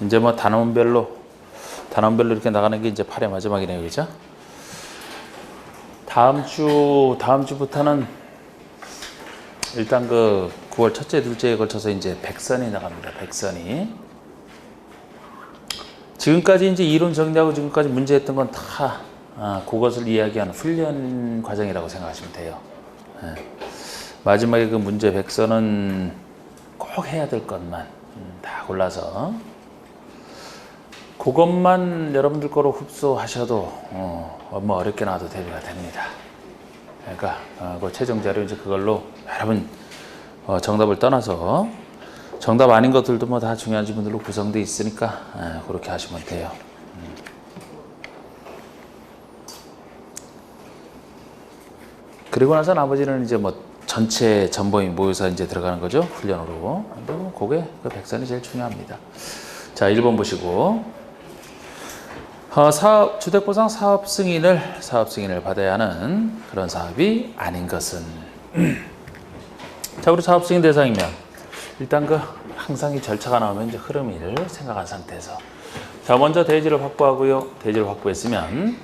이제 뭐 단원별로 이렇게 나가는 게 이제 8회 마지막이네요, 그죠? 다음 주부터는 일단 그 9월 첫째, 둘째에 걸쳐서 이제 백선이 나갑니다. 백선이. 지금까지 이제 이론 정리하고 지금까지 문제했던 건 다 그것을 이야기하는 훈련 과정이라고 생각하시면 돼요. 마지막에 그 문제 백선은 꼭 해야 될 것만 다 골라서 그것만 여러분들 거로 흡수하셔도 뭐 어렵게 나와도 대비가 됩니다. 그러니까 그 최종 자료 이제 그걸로 여러분 정답을 떠나서 정답 아닌 것들도 뭐 다 중요한 지문들로 구성되어 있으니까 그렇게 하시면 돼요. 그리고 나서 나머지는 이제 뭐 전체 전범위 모여서 이제 들어가는 거죠. 훈련으로. 근데 뭐 그게 그 백선이 제일 중요합니다. 자, 1번 보시고. 주택보상 사업 승인을 받아야 하는 그런 사업이 아닌 것은. 자, 우리 사업 승인 대상이면 일단 그 항상 이 절차가 나오면 이제 흐름을 생각한 상태에서 자, 먼저 대지를 확보하고요. 대지를 확보했으면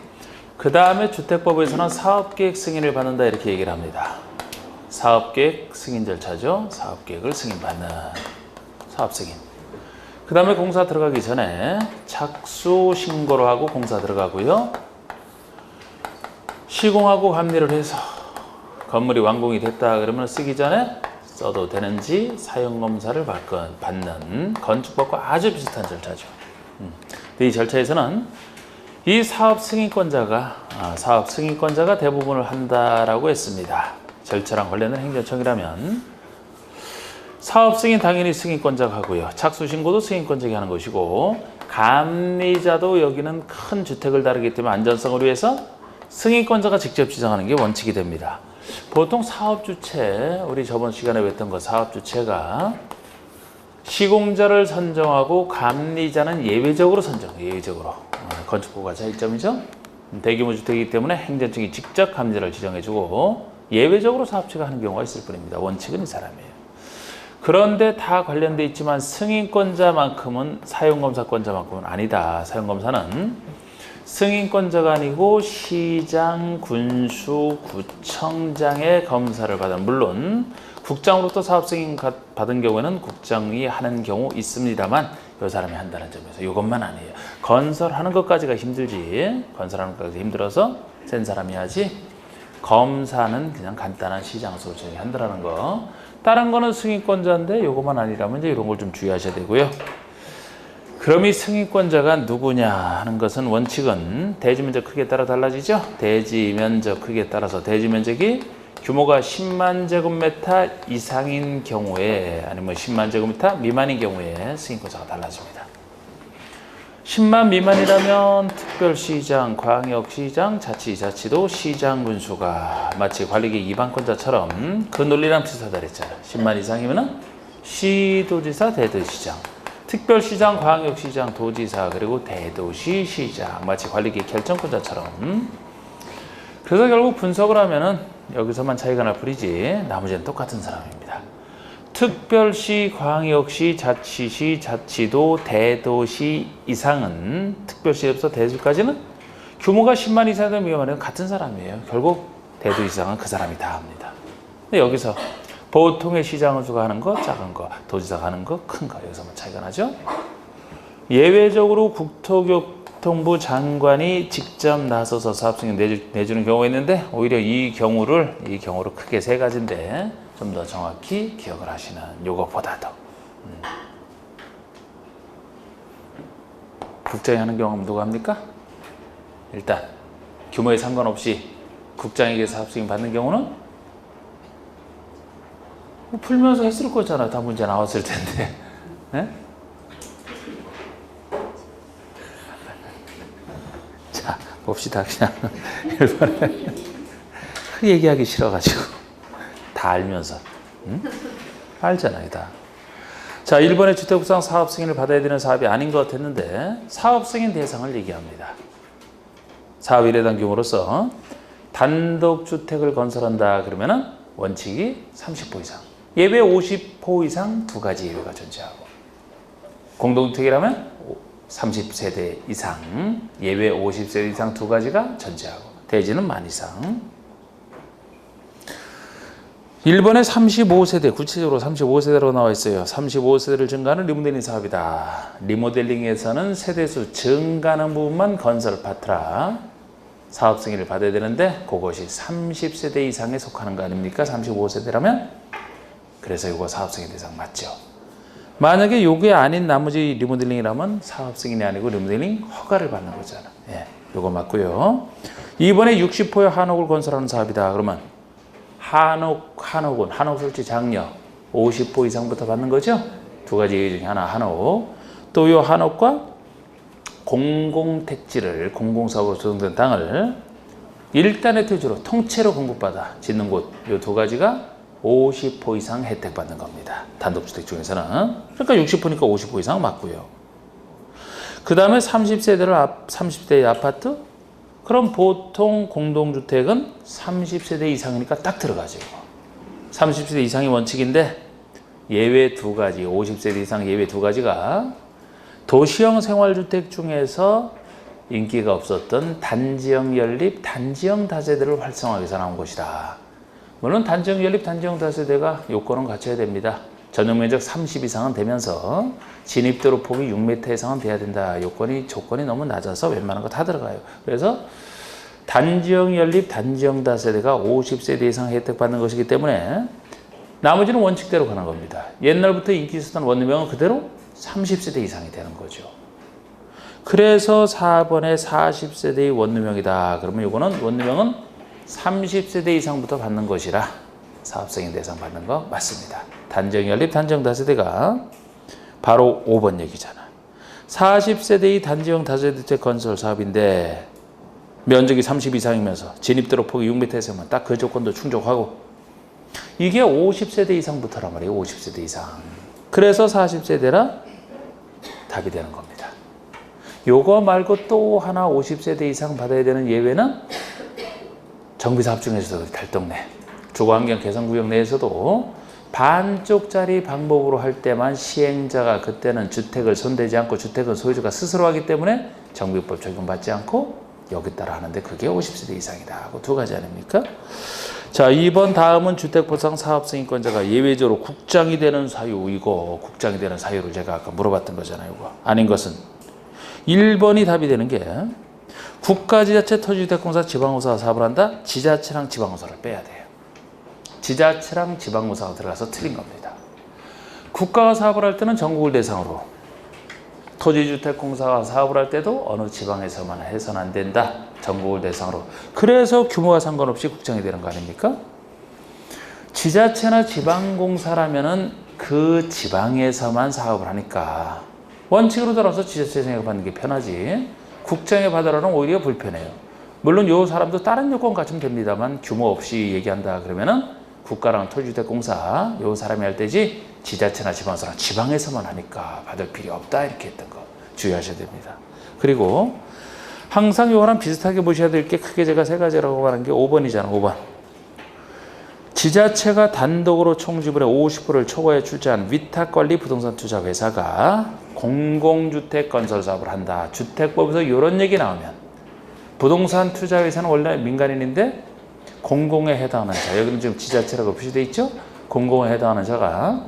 그 다음에 주택법에서는 사업계획 승인을 받는다 이렇게 얘기를 합니다. 사업계획 승인 절차죠. 사업계획을 승인받는 사업 승인. 그 다음에 공사 들어가기 전에 착수 신고를 하고 공사 들어가고요. 시공하고 감리를 해서 건물이 완공이 됐다 그러면 쓰기 전에 써도 되는지 사용검사를 받는 건축법과 아주 비슷한 절차죠. 이 절차에서는 이 사업 승인권자가 대부분을 한다라고 했습니다. 절차랑 관련된 행정청이라면 사업 승인 당연히 승인권자가 하고요. 착수 신고도 승인권자가 하는 것이고 감리자도 여기는 큰 주택을 다루기 때문에 안전성을 위해서 승인권자가 직접 지정하는 게 원칙이 됩니다. 보통 사업주체, 우리 저번 시간에 배웠던 거 사업주체가 시공자를 선정하고 감리자는 예외적으로 선정해요. 예외적으로. 건축법과 차이점이죠. 대규모 주택이기 때문에 행정청이 직접 감리자를 지정해주고 예외적으로 사업체가 하는 경우가 있을 뿐입니다. 원칙은 이 사람이에요. 그런데 다 관련돼 있지만 승인권자만큼은 사용검사권자만큼은 아니다. 사용검사는 승인권자가 아니고 시장, 군수, 구청장의 검사를 받은 물론 국장으로부터 사업 승인 받은 경우에는 국장이 하는 경우 있습니다만 이 사람이 한다는 점에서 이것만 아니에요. 건설하는 것까지가 힘들지 건설하는 것까지 힘들어서 센 사람이 하지 검사는 그냥 간단한 시장 소장이 한다는 거. 다른 거는 승인권자인데 이것만 아니라면 이제 이런 걸 좀 주의하셔야 되고요. 그럼 이 승인권자가 누구냐 하는 것은 원칙은 대지 면적 크기에 따라 달라지죠. 대지 면적 크기에 따라서 대지 면적이 규모가 10만 제곱미터 이상인 경우에 아니면 10만 제곱미터 미만인 경우에 승인권자가 달라집니다. 10만 미만이라면 특별시장, 광역시장, 자치도 시장 군수가 마치 관리계획 이반권자처럼 그 논리랑 비슷하다 그랬잖아요. 10만 이상이면 시도지사, 대도시장, 특별시장, 광역시장, 도지사 그리고 대도시 시장 마치 관리계획 결정권자처럼. 그래서 결국 분석을 하면은 여기서만 차이가 날 뿐이지 나머지는 똑같은 사람입니다. 특별시, 광역시, 자치시, 자치도, 대도시 이상은 특별시에서 대도시까지는 규모가 10만 이상이면 위험하면 같은 사람이에요. 결국 대도시 이상은 그 사람이 다 합니다. 근데 여기서 보통의 시장은 수가 하는 거, 작은 거, 도지사가 하는 거, 큰 거 여기서만 차이가 나죠. 예외적으로 국토교통부 장관이 직접 나서서 사업승인 내주는 경우가 있는데 오히려 이 경우를 크게 세 가지인데 좀 더 정확히 기억을 하시는 요것보다도 국장이 하는 경우는 누가 합니까? 일단 규모에 상관없이 국장에게 사업승인 받는 경우는 풀면서 했을 거잖아. 다 문제 나왔을 텐데. 네? 자, 봅시다. 그냥 1번에 얘기하기 싫어가지고 다 알면서 알잖아요. 다. 자, 1번에 주택부상 사업 승인을 받아야 되는 사업이 아닌 것 같았는데 사업 승인 대상을 얘기합니다. 사업 일회당 규모로서 단독주택을 건설한다 그러면은 원칙이 30호 이상, 예외 50호 이상 두 가지 예외가 존재하고 공동주택이라면 30세대 이상, 예외 50세대 이상 두 가지가 전제하고 대지는 10,000 이상. 1번에 35세대, 구체적으로 35세대로 나와 있어요. 35세대를 증가하는 리모델링 사업이다. 리모델링에서는 세대수 증가하는 부분만 건설 파트라 사업 승인을 받아야 되는데 그것이 30세대 이상에 속하는 거 아닙니까? 35세대라면. 그래서 이거 사업 승인 대상 맞죠. 만약에 요게 아닌 나머지 리모델링이라면 사업 승인이 아니고 리모델링 허가를 받는 거잖아. 예, 요거 맞고요. 이번에 60호의 한옥을 건설하는 사업이다. 그러면 한옥은 설치 장려 50호 이상부터 받는 거죠. 두 가지 예외 중에 하나 한옥. 또 요 한옥과 공공택지를 공공사업으로 조성된 땅을 일단의 토지로 통째로 공급받아 짓는 곳, 요 두 가지가 50호 이상 혜택 받는 겁니다. 단독주택 중에서는. 그러니까 60호니까 50호 이상 맞고요. 그 다음에 30세대의 아파트. 그럼 보통 공동주택은 30세대 이상이니까 딱 들어가죠. 30세대 이상이 원칙인데 예외 두 가지, 50세대 이상 예외 두 가지가 도시형 생활주택 중에서 인기가 없었던 단지형 연립, 단지형 다세대를 활성화하기 위해서 나온 것이다. 물론 단지형 연립, 단지형 다세대가 요건은 갖춰야 됩니다. 전용면적 30 이상은 되면서 진입도로 폭이 6m 이상은 돼야 된다. 조건이 너무 낮아서 웬만한 거 다 들어가요. 그래서 단지형 연립, 단지형 다세대가 50세대 이상 혜택받는 것이기 때문에 나머지는 원칙대로 가는 겁니다. 옛날부터 인기 있었던 원룸형은 그대로 30세대 이상이 되는 거죠. 그래서 4번에 40세대의 원룸형이다. 그러면 이거는 원룸형은 30세대 이상부터 받는 것이라 사업승인 대상 받는 거 맞습니다. 단지형 연립, 단지형 다세대가 바로 5번 얘기잖아. 40세대의 단지형 다세대주택 건설 사업인데 면적이 30 이상이면서 진입도로 폭이 6m에서만 딱 그 조건도 충족하고 이게 50세대 이상부터란 말이에요. 50세대 이상. 그래서 40세대라 답이 되는 겁니다. 요거 말고 또 하나 50세대 이상 받아야 되는 예외는 정비사업 중에서도 달동네, 주거환경 개선구역 내에서도 반쪽짜리 방법으로 할 때만 시행자가 그때는 주택을 손대지 않고 주택은 소유주가 스스로 하기 때문에 정비법 적용받지 않고 여기 따라 하는데 그게 50세대 이상이다 하고 두 가지 아닙니까? 자, 2번 다음은 주택보상 사업승인권자가 예외적으로 국장이 되는 사유. 이거 국장이 되는 사유를 제가 아까 물어봤던 거잖아요. 이거 아닌 것은 1번이 답이 되는 게 국가지자체 토지주택공사 지방공사가 사업을 한다. 지자체랑 지방공사를 빼야 돼요. 지자체랑 지방공사가 들어가서 틀린 겁니다. 국가가 사업을 할 때는 전국을 대상으로, 토지주택공사가 사업을 할 때도 어느 지방에서만 해서는 안 된다. 전국을 대상으로. 그래서 규모와 상관없이 국장이 되는 거 아닙니까? 지자체나 지방공사라면은 그 지방에서만 사업을 하니까 원칙으로 따라서 지자체 생각받는 게 편하지 국장에 받으라는 오히려 불편해요. 물론 요 사람도 다른 요건 갖추면 됩니다만 규모 없이 얘기한다 그러면은 국가랑 토지주택공사 요 사람이 할 때지 지자체나 지방공사랑 지방에서만 하니까 받을 필요 없다 이렇게 했던 거 주의하셔야 됩니다. 그리고 항상 요거랑 비슷하게 보셔야 될 게 크게 제가 세 가지라고 말한 게 5번이잖아. 5번. 지자체가 단독으로 총지분의 50%를 초과해 출자한 위탁관리 부동산 투자 회사가 공공주택 건설 사업을 한다. 주택법에서 이런 얘기 나오면 부동산 투자 회사는 원래 민간인인데 공공에 해당하는 자, 여기는 지금 지자체라고 표시되어 있죠? 공공에 해당하는 자가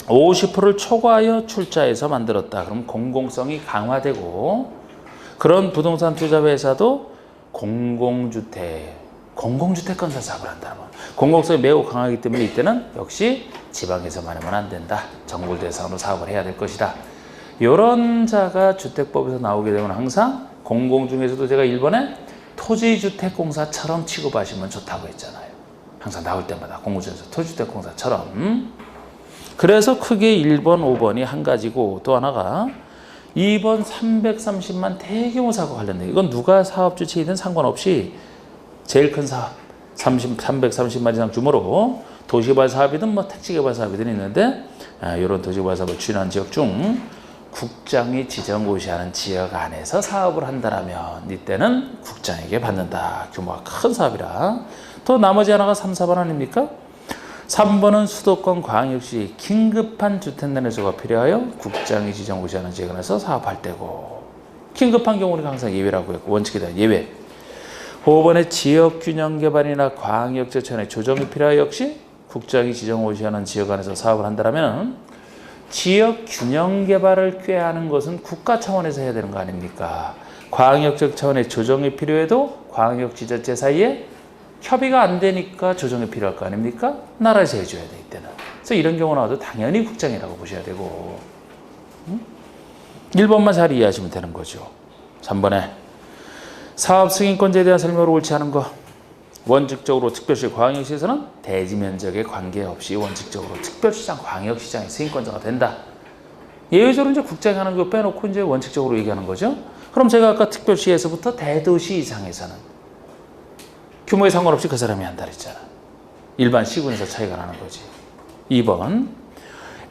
50%를 초과하여 출자해서 만들었다. 그럼 공공성이 강화되고 그런 부동산 투자 회사도 공공주택 건설 사업을 한다. 공공성이 매우 강하기 때문에 이때는 역시 지방에서만 하면 안 된다. 전국을 대상으로 사업을 해야 될 것이다. 이런 자가 주택법에서 나오게 되면 항상 공공 중에서도 제가 1번에 토지주택공사처럼 취급하시면 좋다고 했잖아요. 항상 나올 때마다 공공 중에서 토지주택공사처럼. 그래서 크게 1번, 5번이 한 가지고 또 하나가 2번 330만 대규모 사고 관련된 이건 누가 사업 주체이든 상관없이 제일 큰 사업 330만 이상 규모로 도시개발 사업이든 뭐 택지개발 사업이든 있는데 이런 도시개발 사업을 추진하는 지역 중 국장이 지정고시하는 지역 안에서 사업을 한다라면 이때는 국장에게 받는다. 규모가 큰 사업이라. 또 나머지 하나가 3, 4번 아닙니까? 3번은 수도권 광역시 긴급한 주택난해소가 필요하여 국장이 지정고시하는 지역에 관해서 사업할 때고 긴급한 경우는 항상 예외라고 했고 원칙에 대한 예외. 5번의 지역균형개발이나 광역재천의 조정이 필요하여 역시 국장이 지정고시하는 지역 안에서 사업을 한다면 지역균형개발을 꾀하는 것은 국가 차원에서 해야 되는 거 아닙니까? 광역적 차원의 조정이 필요해도 광역지자체 사이에 협의가 안 되니까 조정이 필요할 거 아닙니까? 나라에서 해줘야 돼 이때는. 그래서 이런 경우 나와도 당연히 국장이라고 보셔야 되고 1번만 잘 이해하시면 되는 거죠. 3번에 사업 승인권자에 대한 설명으로 옳지 않은 거. 원칙적으로 특별시 광역시에서는 대지 면적에 관계없이 원칙적으로 특별시장 광역시장의 승인권자가 된다. 예외적으로 이제 국장이 하는 거 빼놓고 이제 원칙적으로 얘기하는 거죠. 그럼 제가 아까 특별시에서부터 대도시 이상에서는 규모에 상관없이 그 사람이 한다 그랬잖아. 일반 시군에서 차이가 나는 거지. 2번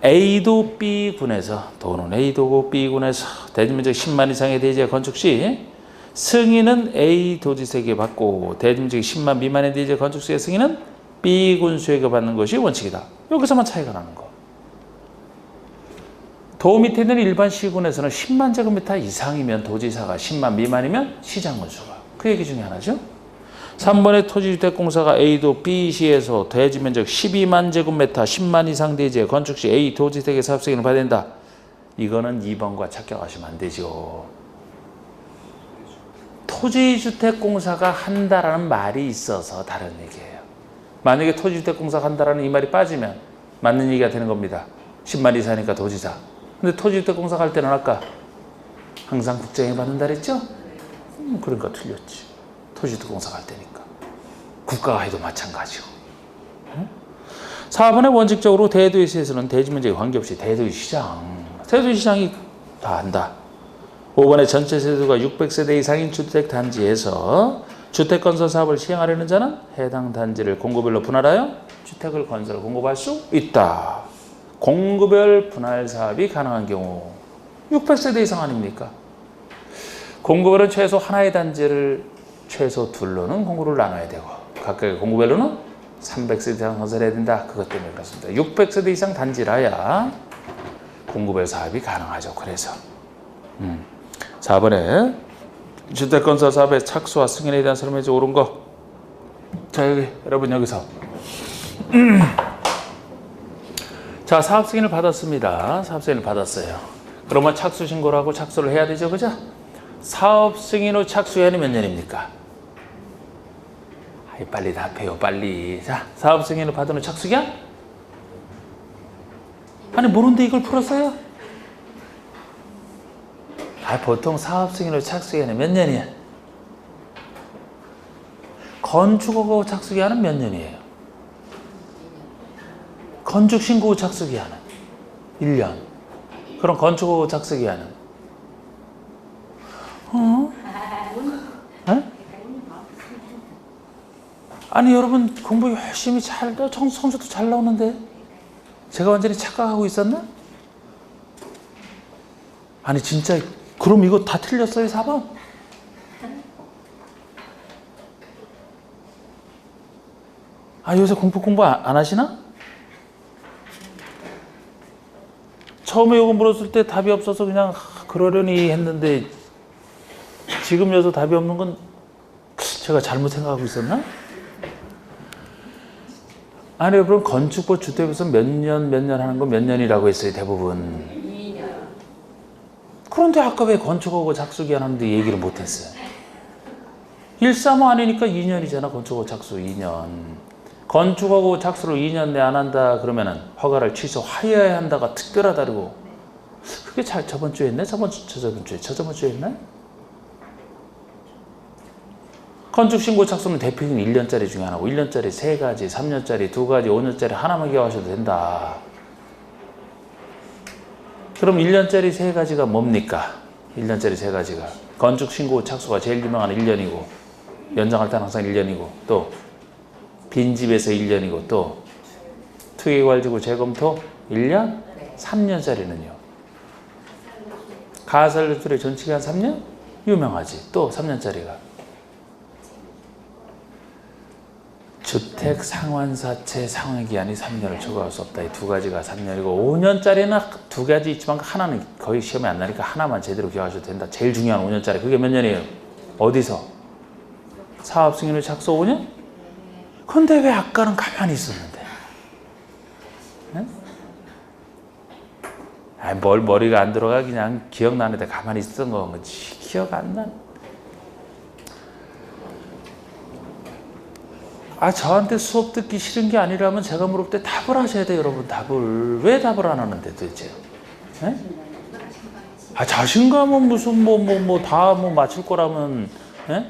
A도 B군에서 또는 A도고 B군에서 대지면적 10만 이상의 대지의 건축 시 승인은 A 도지사에게 받고 대지면적이 10만 미만의 대지의 건축 시의 승인은 B군수에게 받는 것이 원칙이다. 여기서만 차이가 나는 거. 도 밑에 있는 일반 시군에서는 10만 제곱미터 이상이면 도지사가 10만 미만이면 시장군수가. 그 얘기 중에 하나죠. 3번의 토지주택공사가 A도 B시에서 대지면적 12만 제곱미터 10만 이상 대지의 건축 시 A 도지사에게 사업 승인을 받아야 된다. 이거는 2번과 착각하시면 안 되죠. 토지주택공사가 한다라는 말이 있어서 다른 얘기예요. 만약에 토지주택공사가 한다라는 이 말이 빠지면 맞는 얘기가 되는 겁니다. 10만 이상이니까 도지사. 근데 토지주택공사가 할 때는 아까 항상 국장이 받는다 그랬죠? 그러니까 틀렸지. 토지주택공사가 할 때니까. 국가가 해도 마찬가지고. 4번에 원칙적으로 대도시에서는 대지면적에 관계없이 대도시장이 다 한다. 5번에 전체 세대수가 600세대 이상인 주택단지에서 주택건설 사업을 시행하려는 자는 해당 단지를 공구별로 분할하여 주택을 건설 공급할 수 있다. 공구별 분할 사업이 가능한 경우 600세대 이상 아닙니까? 공구별은 최소 하나의 단지를 최소 둘로는 공구를 나눠야 되고 각각의 공구별로는 300세대 이상 건설해야 된다. 그것 때문에 그렇습니다. 600세대 이상 단지라야 공구별 사업이 가능하죠. 그래서 4번에 주택건설 사업의 착수와 승인에 대한 설명이 옳은 거. 자, 여러분 여기서 자, 사업 승인을 받았습니다. 사업 승인을 받았어요. 그러면 착수 신고를 하고 착수를 해야 되죠, 그죠? 사업 승인 후 착수해야는 몇 년입니까? 아이, 빨리 답해요, 빨리. 자, 사업 승인을 받은 후 착수기한? 아니, 모르는데 이걸 풀었어요? 아, 보통 사업 승인 후 착수기한은 몇 년이야? 건축하고 착수기한은 몇 년이에요? 건축 신고 후 착수기한은 1년. 그럼 건축하고 착수기한은? 네? 아니 여러분 공부 열심히 잘 성적도 잘 나오는데 제가 완전히 착각하고 있었나? 아니 진짜 그럼 이거 다 틀렸어요 4번? 아 요새 공부 안 하시나? 처음에 이거 물었을 때 답이 없어서 그냥 그러려니 했는데 지금 여기서 답이 없는 건 제가 잘못 생각하고 있었나? 아니 여러분 건축법 주택에서 몇 년 하는 건 몇 년이라고 했어요 대부분. 2년. 그런데 아까 왜 건축하고 착수기한 하는데 얘기를 못했어요? 135 아니니까 2년이잖아. 건축하고 착수 2년. 건축하고 착수를 2년 내 안 한다 그러면은 허가를 취소하여야 한다가 특별하다고. 그게 저번 주에 했네? 저번 주에 했나? 건축신고 착수는 대표적인 1년짜리 중에 하나고 1년짜리 3가지, 3년짜리 2가지, 5년짜리 하나만 기억하셔도 된다. 그럼 1년짜리 3가지가 뭡니까? 1년짜리 3가지가 건축신고 착수가 제일 유명한 1년이고 연장할 때는 항상 1년이고 또 빈집에서 1년이고 또 투기과열지구 재검토 1년? 3년짜리는요? 가설주택 전치기한 3년? 유명하지. 또 3년짜리가 주택 상환사채 상환기한이 3년을 초과할 수 없다. 이 두 가지가 3년이고 5년짜리는 두 가지 있지만 하나는 거의 시험에 안 나니까 하나만 제대로 기억하셔도 된다. 제일 중요한 5년짜리. 그게 몇 년이에요? 어디서? 사업 승인을 착수 5년? 근데 왜 아까는 가만히 있었는데? 네? 아니, 뭘 머리가 안 들어가 그냥 기억나는데 가만히 있었던 거지. 기억 안 나. 저한테 수업 듣기 싫은 게 아니라면 제가 물을 때 답을 하셔야 돼요, 여러분. 답을. 왜 답을 안 하는데 도대체? 네? 자신감은 무슨 다 맞출 거라면, 네?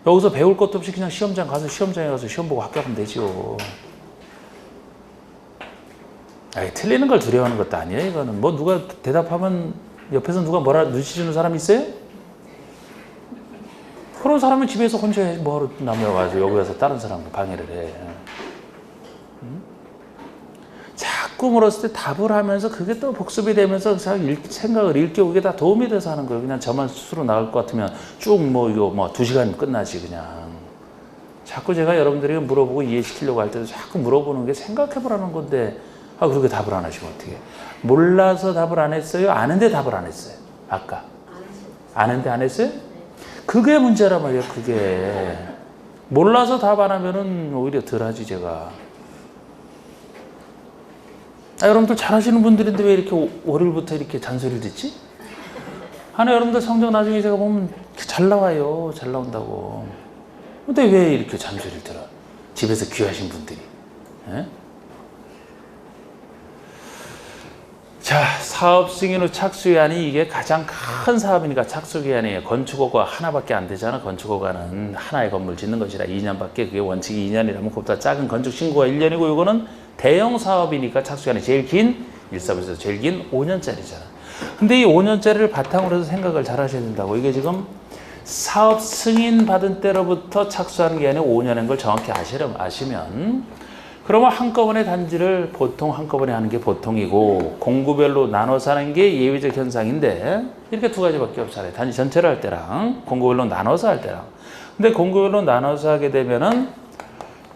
여기서 배울 것도 없이 그냥 시험장에 가서 시험 보고 합격하면 되죠. 틀리는 걸 두려워하는 것도 아니에요, 이거는. 누가 대답하면 옆에서 누가 뭐라 눈치 주는 사람 있어요? 그런 사람은 집에서 혼자 뭐하러 남의 와서 여기 와서 다른 사람 방해를 해. 자꾸 물었을 때 답을 하면서 그게 또 복습이 되면서 생각을 일깨우게 다 도움이 돼서 하는 거예요. 그냥 저만 스스로 나갈 것 같으면 쭉 이거 2시간 끝나지 그냥. 자꾸 제가 여러분들에게 물어보고 이해시키려고 할 때도 자꾸 물어보는 게 생각해보라는 건데 그렇게 답을 안 하시면 어떻게? 몰라서 답을 안 했어요? 아는데 답을 안 했어요? 아까. 아는데 안 했어요? 그게 문제란 말이에요, 그게. 몰라서 답 안 하면은 오히려 덜 하지, 제가. 여러분들 잘하시는 분들인데 왜 이렇게 월요일부터 이렇게 잔소리를 듣지? 여러분들 성적 나중에 제가 보면 잘 나와요. 잘 나온다고. 근데 왜 이렇게 잔소리를 들어? 집에서 귀하신 분들이. 예? 자, 사업 승인 후 착수기한이 이게 가장 큰 사업이니까 착수기한이 건축허가 하나밖에 안 되잖아. 건축허가는 하나의 건물 짓는 것이라 2년밖에 그게 원칙이 2년이라면 그보다 작은 건축신고가 1년이고 이거는 대형 사업이니까 착수기한이 제일 긴 일사부에서 제일 긴 5년짜리잖아. 근데 이 5년짜리를 바탕으로 해서 생각을 잘 하셔야 된다고. 이게 지금 사업 승인 받은 때로부터 착수하는 기한이 5년인 걸 정확히 아시면 그러면 한꺼번에 단지를 보통 한꺼번에 하는 게 보통이고 공구별로 나눠서 하는 게 예외적 현상인데 이렇게 두 가지밖에 없잖아요. 단지 전체를 할 때랑 공구별로 나눠서 할 때랑. 근데 공구별로 나눠서 하게 되면은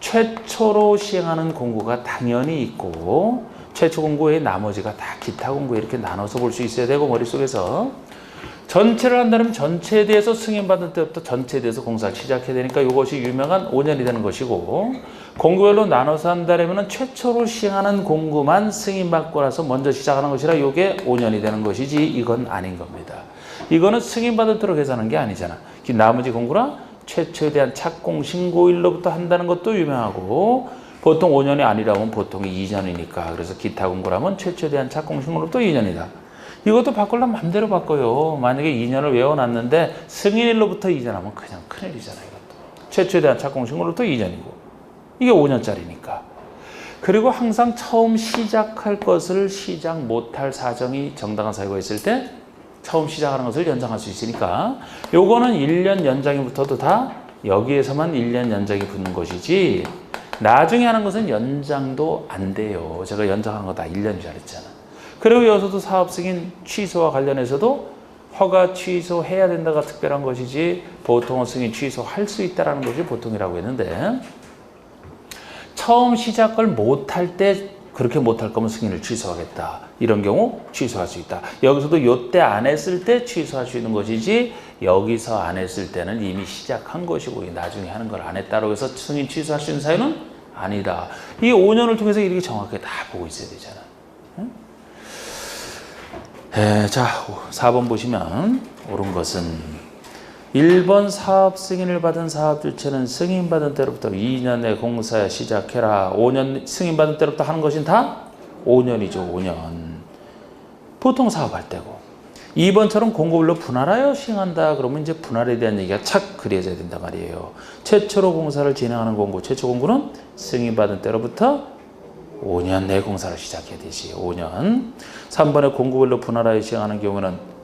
최초로 시행하는 공구가 당연히 있고 최초 공구의 나머지가 다 기타 공구 이렇게 나눠서 볼 수 있어야 되고 머릿속에서 전체를 한다면 전체에 대해서 승인받을 때부터 전체에 대해서 공사를 시작해야 되니까 이것이 유명한 5년이 되는 것이고 공구별로 나눠서 한다면 최초로 시행하는 공구만 승인받고 나서 먼저 시작하는 것이라 이게 5년이 되는 것이지 이건 아닌 겁니다. 이거는 승인받을 때로 계산하는 게 아니잖아. 나머지 공구라 최초에 대한 착공 신고일로부터 한다는 것도 유명하고 보통 5년이 아니라면 보통이 2년이니까 그래서 기타 공구라면 최초에 대한 착공 신고로부터 2년이다. 이것도 바꾸려면 맘대로 바꿔요. 만약에 2년을 외워놨는데 승인일로부터 2년하면 그냥 큰일이잖아요. 이것도. 최초에 대한 착공 신고로부터 2년이고 이게 5년짜리니까. 그리고 항상 처음 시작할 것을 시작 못할 사정이 정당한 사유가 있을 때 처음 시작하는 것을 연장할 수 있으니까 요거는 1년 연장이 붙어도 다 여기에서만 1년 연장이 붙는 것이지 나중에 하는 것은 연장도 안 돼요. 제가 연장하는 거 다 1년인 줄 알았잖아. 그리고 여기서도 사업 승인 취소와 관련해서도 허가 취소해야 된다가 특별한 것이지 보통은 승인 취소할 수 있다는 것이 보통이라고 했는데 처음 시작을 못할 때 그렇게 못할 거면 승인을 취소하겠다. 이런 경우 취소할 수 있다. 여기서도 요때 안 했을 때 취소할 수 있는 것이지 여기서 안 했을 때는 이미 시작한 것이고 나중에 하는 걸 안 했다고 해서 승인 취소할 수 있는 사유는 아니다. 이 5년을 통해서 이렇게 정확하게 다 보고 있어야 되잖아. 응? 자, 4번 보시면 옳은 것은 1번 사업 승인을 받은 사업주체는 승인받은 때로부터 2년 내 공사에 시작해라. 5년 승인받은 때로부터 하는 것은 다 5년이죠. 5년. 보통 사업할 때고. 2번처럼 공고별로 분할하여 시행한다. 그러면 이제 분할에 대한 얘기가 착 그려져야 된단 말이에요. 최초로 공사를 진행하는 공고. 최초 공고는 승인받은 때로부터 5년 내 공사를 시작해야 되지. 5년. 3번에 공고별로 분할하여 시행하는 경우는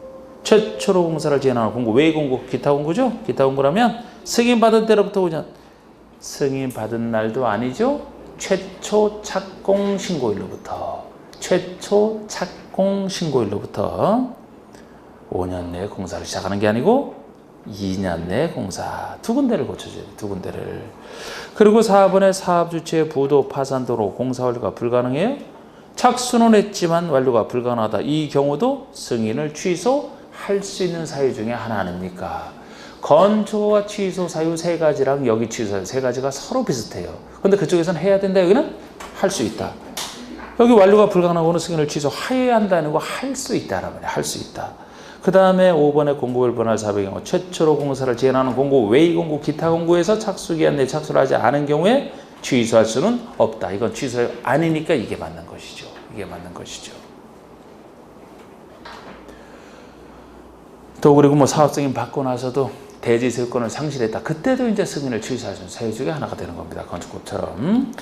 최초로 공사를 진행하는 공고. 왜 공고? 기타 공고죠? 기타 공고라면 승인받은 때로부터 5년. 승인받은 날도 아니죠? 최초 착공 신고일로부터. 최초 착공 신고일로부터 5년 내에 공사를 시작하는 게 아니고 2년 내 공사. 두 군데를 고쳐줘야 돼. 두 군데를. 그리고 4번에 사업 주체의 부도 파산도로 공사 완료가 불가능해요. 착수는 했지만 완료가 불가능하다. 이 경우도 승인을 취소할 수 있는 사유 중에 하나 아닙니까? 건초와 취소 사유 세 가지랑 여기 취소 사유 세 가지가 서로 비슷해요. 근데 그쪽에서는 해야 된다. 여기는 할 수 있다. 여기 완료가 불가능하고는 승인을 취소해야 한다는 거 할 수 있다라는 말이야. 할 수 있다. 그 다음에 5번에 공고를 번할 사업의 경우 최초로 공사를 제한하는 공고, 외의 공고, 기타 공고에서 착수기한 내 착수를 하지 않은 경우에 취소할 수는 없다. 이건 취소 아니니까 이게 맞는 것이죠. 이게 맞는 것이죠. 또 그리고 뭐 사업 승인 받고 나서도 대지 소유권을 상실했다. 그때도 이제 승인을 취소할 수 있는 사유 중에 하나가 되는 겁니다. 건축법처럼.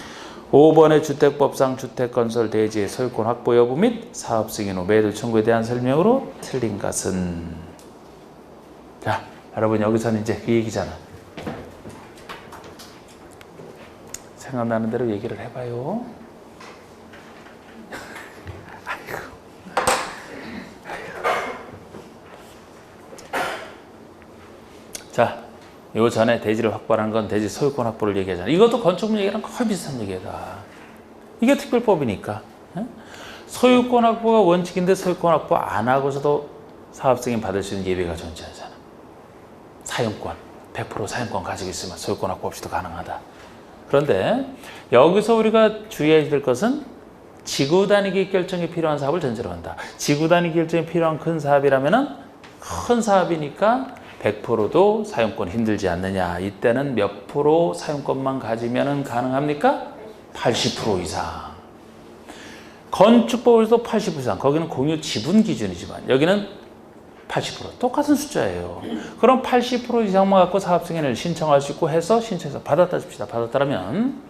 5번의 주택법상 주택건설 대지의 소유권 확보 여부 및 사업 승인 후 매도 청구에 대한 설명으로 틀린 것은. 자, 여러분 여기서는 이제 이 얘기잖아. 생각나는 대로 얘기를 해봐요. 아이고. 자, 요 전에 대지를 확보하는 건 대지 소유권 확보를 얘기하잖아. 이것도 건축물 얘기랑 거의 비슷한 얘기다. 이게 특별법이니까. 소유권 확보가 원칙인데 소유권 확보 안 하고서도 사업 승인 받을 수 있는 예외가 존재하잖아. 사용권, 100% 사용권 가지고 있으면 소유권 확보 없이도 가능하다. 그런데 여기서 우리가 주의해야 될 것은 지구 단위 결정이 필요한 사업을 전제로 한다. 지구 단위 결정이 필요한 큰 사업이라면은 큰 사업이니까 100%도 사용권 힘들지 않느냐. 이때는 몇 프로 사용권만 가지면 가능합니까? 80% 이상. 건축법에서도 80% 이상. 거기는 공유 지분 기준이지만 여기는 80%. 똑같은 숫자예요. 그럼 80% 이상만 갖고 사업 승인을 신청할 수 있고 해서 신청해서 받았다 줍시다. 받았다면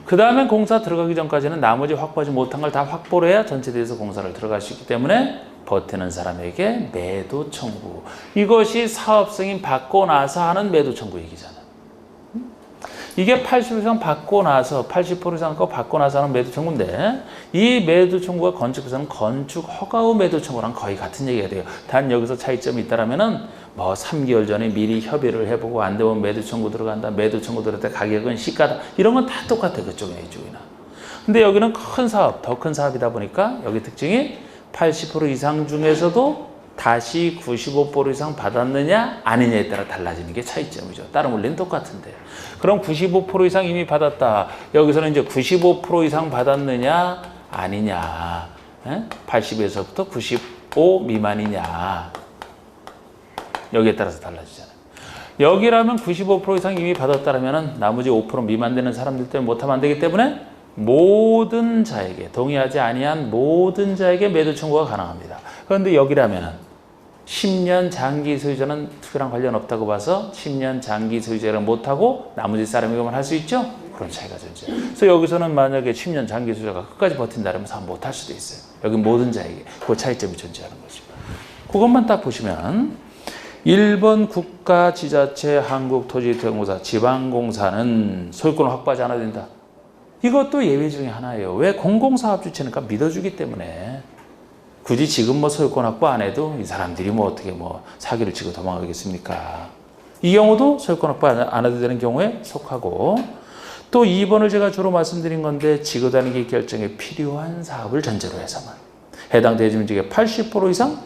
그 다음에 공사 들어가기 전까지는 나머지 확보하지 못한 걸 다 확보를 해야 전체 대에서 공사를 들어갈 수 있기 때문에 버티는 사람에게 매도 청구. 이것이 사업 승인 받고 나서 하는 매도 청구 얘기잖아. 이게 80% 이상 받고 나서 80% 이상 거 받고 나서 하는 매도 청구인데 이 매도 청구가 건축에서는 건축 허가 후 매도 청구랑 거의 같은 얘기가 돼요. 단 여기서 차이점이 있다라면은 뭐 3개월 전에 미리 협의를 해보고 안 되면 매도 청구 들어간다. 매도 청구 들어갈 때 가격은 시가다. 이런 건 다 똑같아. 그쪽이나 이쪽이나. 근데 여기는 큰 사업, 더 큰 사업이다 보니까 여기 특징이 80% 이상 중에서도 다시 95% 이상 받았느냐 아니냐에 따라 달라지는 게 차이점이죠. 다른 원리는 똑같은데. 그럼 95% 이상 이미 받았다. 여기서는 이제 95% 이상 받았느냐 아니냐. 80에서부터 95 미만이냐. 여기에 따라서 달라지잖아요. 여기라면 95% 이상 이미 받았다면 나머지 5% 미만 되는 사람들 때문에 못하면 안 되기 때문에 모든 자에게, 동의하지 아니한 모든 자에게 매도 청구가 가능합니다. 그런데 여기라면 10년 장기 소유자는 투기랑 관련 없다고 봐서 10년 장기 소유자를 못하고 나머지 사람에게만 할 수 있죠? 그런 차이가 존재해요. 그래서 여기서는 만약에 10년 장기 소유자가 끝까지 버틴다면 사업 못할 수도 있어요. 여기 모든 자에게 그 차이점이 존재하는 거죠. 그것만 딱 보시면 1번 국가, 지자체, 한국토지개발공사, 지방공사는 소유권을 확보하지 않아야 된다. 이것도 예외 중에 하나예요. 왜? 공공사업 주체니까 믿어주기 때문에. 굳이 지금 뭐 소유권 확보 안 해도 이 사람들이 뭐 어떻게 뭐 사기를 치고 도망가겠습니까? 이 경우도 소유권 확보 안 해도 되는 경우에 속하고, 또 2번을 제가 주로 말씀드린 건데 지구 단위 결정에 필요한 사업을 전제로 해서만 해당 대지면적의 80% 이상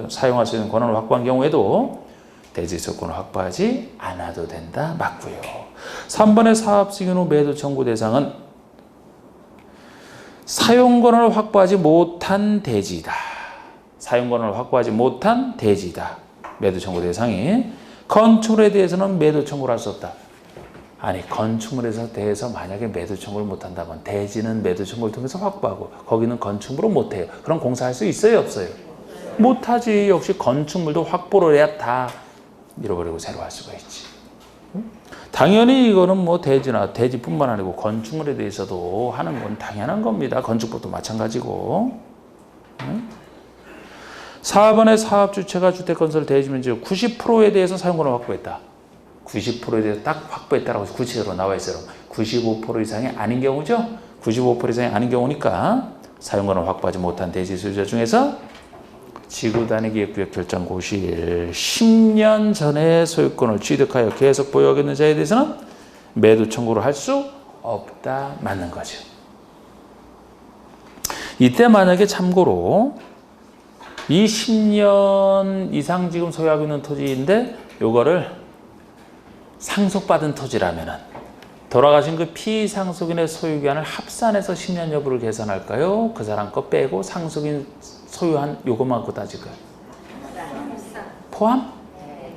사용할 수 있는 권한을 확보한 경우에도 대지 소유권을 확보하지 않아도 된다. 맞고요. 3번의 사업 승인 후 매도 청구 대상은 사용권을 확보하지 못한 대지이다. 사용권을 확보하지 못한 대지이다. 매도 청구 대상이. 건축물에 대해서는 매도 청구를 할 수 없다. 아니, 건축물에 대해서 만약에 매도 청구를 못한다면 대지는 매도 청구를 통해서 확보하고 거기는 건축물은 못해요. 그럼 공사할 수 있어요? 없어요? 못하지. 역시 건축물도 확보를 해야 다 밀어버리고 새로 할 수가 있지. 당연히 이거는 뭐 대지나 대지뿐만 아니고 건축물에 대해서도 하는 건 당연한 겁니다. 건축법도 마찬가지고. 4번의 사업 주체가 주택건설 대지면적 90%에 대해서 사용권을 확보했다. 90%에 대해서 딱 확보했다라고 해서 구체적으로 나와 있어요. 95% 이상이 아닌 경우죠. 95% 이상이 아닌 경우니까 사용권을 확보하지 못한 대지 소유자 중에서 지구단위기획구역 결정 고시일 10년 전에 소유권을 취득하여 계속 보유하고 있는 자에 대해서는 매도 청구를 할 수 없다. 맞는 거죠. 이때 만약에 참고로 이 10년 이상 지금 소유하고 있는 토지인데 요거를 상속받은 토지라면은 돌아가신 그 피상속인의 소유기한을 합산해서 10년 여부를 계산할까요? 그 사람 거 빼고 상속인 소유한 요것만 갖고 따질까요? 포함?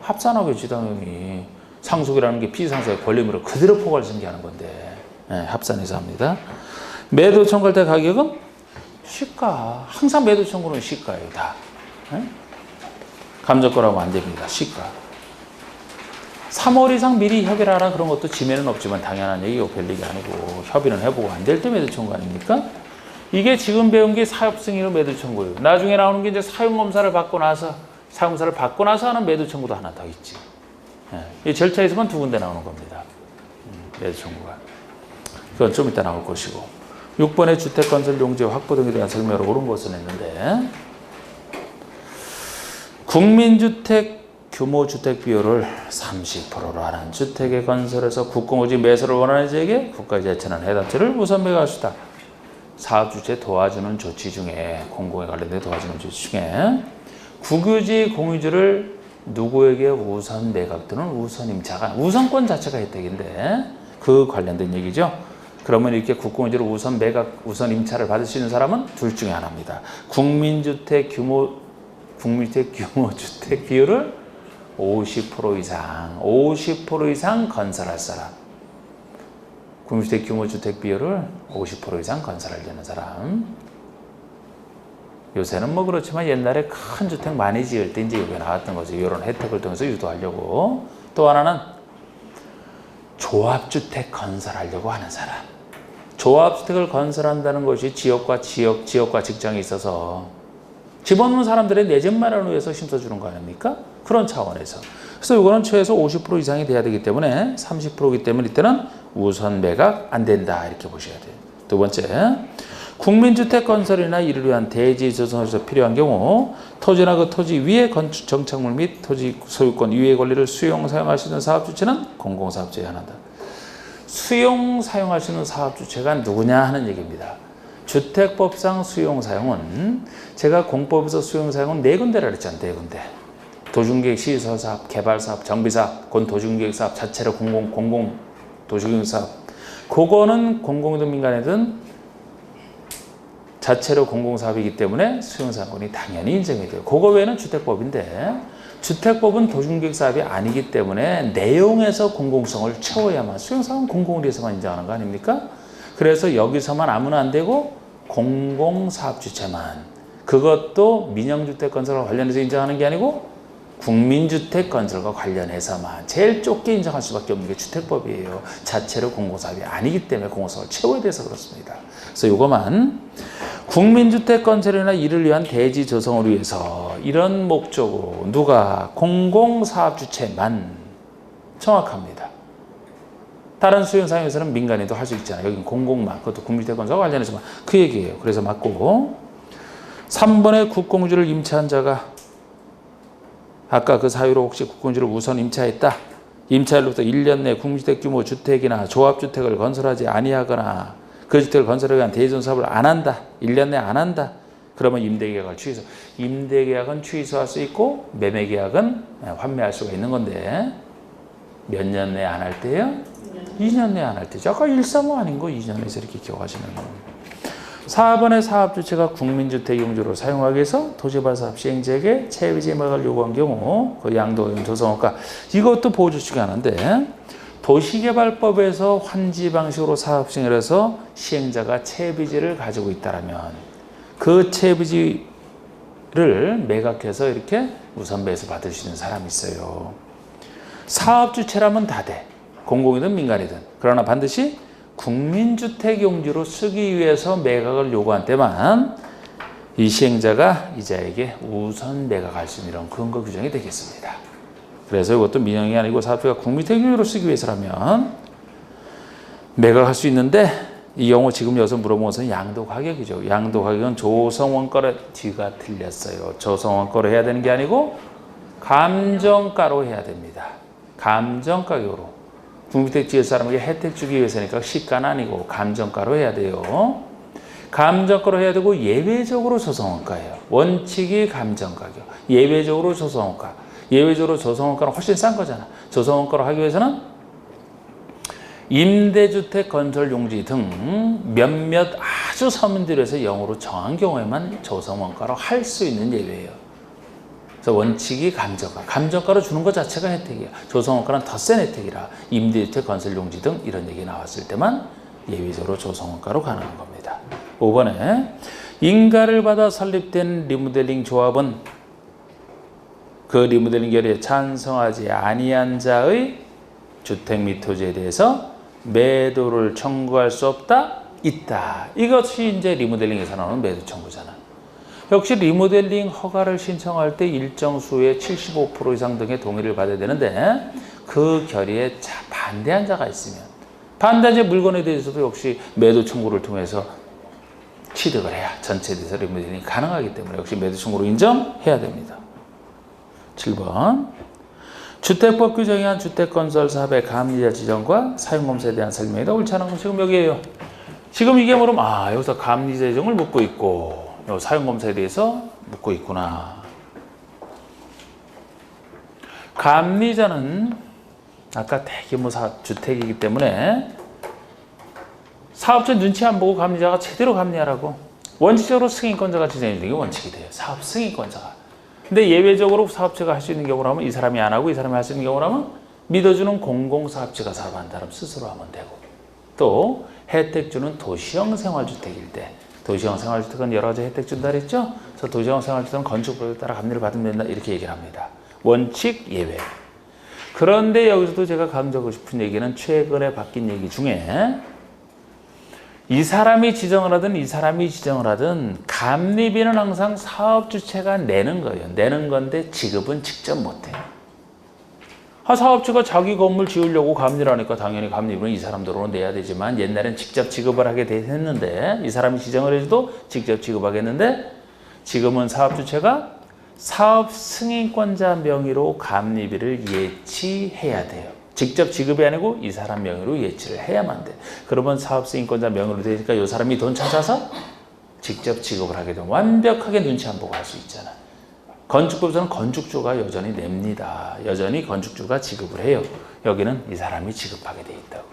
합산하겠지 당연히. 상속이라는 게 피상속의 권리물을 그대로 포괄 승계하는 건데 합산해서 합니다. 매도 청구할 때 가격은 시가. 항상 매도 청구는 시가예요 다. 감정거라고 안 됩니다. 시가. 3월 이상 미리 협의를 하라 그런 것도 지면은 없지만 당연한 얘기고 별 얘기 아니고 협의는 해보고 안 될 때 매도 청구 아닙니까? 이게 지금 배운 게 사업 승인으로 매도 청구예요. 나중에 나오는 게 이제 사용검사를 받고 나서 하는 매도 청구도 하나 더 있지. 이 절차에서만 2군데 나오는 겁니다. 매도 청구가. 그건 좀 이따 나올 것이고. 6번의 주택건설 용지 확보 등에 대한 설명으로 옳은 것은 했는데 국민주택 규모 주택 비율을 30%로 하는 주택의 건설에서 국공유지 매수를 원하는 자에게 국가 제천한 해당처를 우선 매각할 수 있다. 사업주체 도와주는 조치 중에 공공에 관련된 도와주는 조치 중에 국유지 공유지를 누구에게 우선 매각 또는 우선 임차가 우선권 자체가 혜택인데 그 관련된 얘기죠. 그러면 이렇게 국공유지를 우선 매각 우선 임차를 받을 수 있는 사람은 둘 중에 하나입니다. 국민주택 규모 주택 비율을 50% 이상 건설할 사람. 국민주택 규모 주택 비율을 50% 이상 건설하려는 사람. 요새는 뭐 그렇지만 옛날에 큰 주택 많이 지을 때 이제 여기 나왔던 거죠. 이런 혜택을 통해서 유도하려고. 또 하나는 조합주택 건설하려고 하는 사람. 조합주택을 건설한다는 것이 지역과 직장이 있어서 집어넣는 사람들의 내 집 마련을 위해서 힘써주는 거 아닙니까? 그런 차원에서. 그래서 이거는 최소 50% 이상이 돼야 되기 때문에 30%이기 때문에 이때는 우선 매각 안 된다 이렇게 보셔야 돼요. 두 번째, 국민주택 건설이나 이를 위한 대지 조성에서 필요한 경우 토지나 그 토지 위의 건축 정착물 및 토지 소유권 이외의 권리를 수용 사용할 수 있는 사업 주체는 공공사업주에 한한다. 수용 사용할 수 있는 사업 주체가 누구냐 하는 얘기입니다. 주택법상 수용 사용은 제가 공법에서 수용 사용은 4군데라 그랬잖아요. 4군데. 도중계획 시설사업, 개발사업, 정비사업, 도중계획사업 자체로 공공 도시계획사업. 그거는 공공이든 민간이든 자체로 공공사업이기 때문에 수용사업권이 당연히 인정이 돼요. 그거 외에는 주택법인데 주택법은 도중계획사업이 아니기 때문에 내용에서 공공성을 채워야만 수용사업은 공공을 위해서만 인정하는 거 아닙니까? 그래서 여기서만 아무나 안 되고 공공사업주체만 그것도 민영주택건설과 관련해서 인정하는 게 아니고 국민주택건설과 관련해서만 제일 좁게 인정할 수밖에 없는 게 주택법이에요. 자체로 공공사업이 아니기 때문에 공공사업을 채워야 돼서 그렇습니다. 그래서 이거만 국민주택건설이나 이를 위한 대지 조성을 위해서 이런 목적으로 누가 공공사업주체만 정확합니다. 다른 수용사용에서는 민간인도 할 수 있잖아요. 여기는 공공만, 그것도 국민주택건설과 관련해서만 그 얘기예요. 그래서 맞고 3번의 국공유지를 임차한 자가 아까 그 사유로 혹시 국공유지를 우선 임차했다. 임차일로부터 1년 내 국민주택 규모 주택이나 조합주택을 건설하지 아니하거나 그 주택을 건설하기 위한 대지조성 사업을 안 한다. 1년 내 안 한다. 그러면 임대계약을 취소. 임대계약은 취소할 수 있고 매매계약은 환매할 수가 있는 건데 몇 년 내에 안 할 때요? 2년 내에 안 할 때죠. 아까 135 아닌 거 2년에서 이렇게 기억하시면 4번의 사업주체가 국민주택 용도로 사용하기 위해서 도시발사업 시행자에게 체비지 매각을 요구한 경우 그 양도금 조성원가 이것도 보호조치가 하는데 도시개발법에서 환지 방식으로 사업 시행을 해서 시행자가 체비지를 가지고 있다면 그 체비지를 매각해서 이렇게 우선 매수 받을 수 있는 사람이 있어요. 사업주체라면 다 돼. 공공이든 민간이든. 그러나 반드시 국민주택 용지로 쓰기 위해서 매각을 요구한 때만 이 시행자가 이자에게 우선 매각할 수 있는 이런 근거 규정이 되겠습니다. 그래서 이것도 민영이 아니고 사업주가 국민주택 용지로 쓰기 위해서라면 매각할 수 있는데 이 경우 지금 여기서 물어본 것은 양도 가격이죠. 양도 가격은 조성원가로 뒤가 틀렸어요. 조성원가로 해야 되는 게 아니고 감정가로 해야 됩니다. 감정가격으로. 국민주택 지을 사람에게 혜택 주기 위해서니까 시가는 아니고 감정가로 해야 돼요. 감정가로 해야 되고 예외적으로 조성원가예요. 원칙이 감정가격, 예외적으로 조성원가. 예외적으로 조성원가는 훨씬 싼 거잖아. 조성원가로 하기 위해서는 임대주택 건설 용지 등 몇몇 아주 서민들에서 0으로 정한 경우에만 조성원가로 할 수 있는 예외예요. 그래서 원칙이 감정가. 감정가로 주는 것 자체가 혜택이야. 조성원가는 더 센 혜택이라 임대주택 건설 용지 등 이런 얘기 나왔을 때만 예외적으로 조성원가로 가능한 겁니다. 5번에 인가를 받아 설립된 리모델링 조합은 그 리모델링 결의에 찬성하지 아니한 자의 주택 및 토지에 대해서 매도를 청구할 수 없다? 있다. 이것이 이제 리모델링에서 나오는 매도 청구잖아. 역시 리모델링 허가를 신청할 때 일정 수의 75% 이상 등의 동의를 받아야 되는데 그 결의에 반대한 자가 있으면 반대한 자 물건에 대해서도 역시 매도 청구를 통해서 취득을 해야 전체에 대해서 리모델링이 가능하기 때문에 역시 매도 청구로 인정해야 됩니다. 7번 주택법 규정한 주택건설사업의 감리자 지정과 사용검사에 대한 설명이다. 옳지 않은 건 지금 여기에요. 지금 이게 뭐냐면 여기서 감리자 지정을 묻고 있고 사용검사에 대해서 묻고 있구나. 감리자는 아까 대규모 주택이기 때문에 사업자 눈치 안 보고 감리자가 제대로 감리하라고 원칙적으로 승인권자가 지정해 주는 게 원칙이 돼요. 사업 승인권자가. 근데 예외적으로 사업체가 할 수 있는 경우라면 이 사람이 안 하고 이 사람이 할 수 있는 경우라면 믿어주는 공공사업체가 사업한다면 스스로 하면 되고 또 혜택 주는 도시형 생활주택일 때 도시형 생활주택은 여러 가지 혜택 준다 그랬죠? 그래서 도시형 생활주택은 건축법에 따라 감리를 받으면 된다 이렇게 얘기를 합니다. 원칙 예외. 그런데 여기서도 제가 강조하고 싶은 얘기는 최근에 바뀐 얘기 중에 이 사람이 지정을 하든 이 사람이 지정을 하든 감리비는 항상 사업주체가 내는 거예요. 내는 건데 지급은 직접 못해요. 사업주가 자기 건물 지으려고 감리를 하니까 당연히 감리비는 이 사람들로 내야 되지만 옛날엔 직접 지급을 하게 했는데 이 사람이 지정을 해줘도 직접 지급하겠는데 지금은 사업주체가 사업 승인권자 명의로 감리비를 예치해야 돼요. 직접 지급이 아니고 이 사람 명의로 예치를 해야만 돼. 그러면 사업 승인권자 명의로 되니까 이 사람이 돈 찾아서 직접 지급을 하게 되면 완벽하게 눈치 안 보고 할 수 있잖아. 건축법에서는 건축주가 여전히 냅니다. 여전히 건축주가 지급을 해요. 여기는 이 사람이 지급하게 돼 있다고.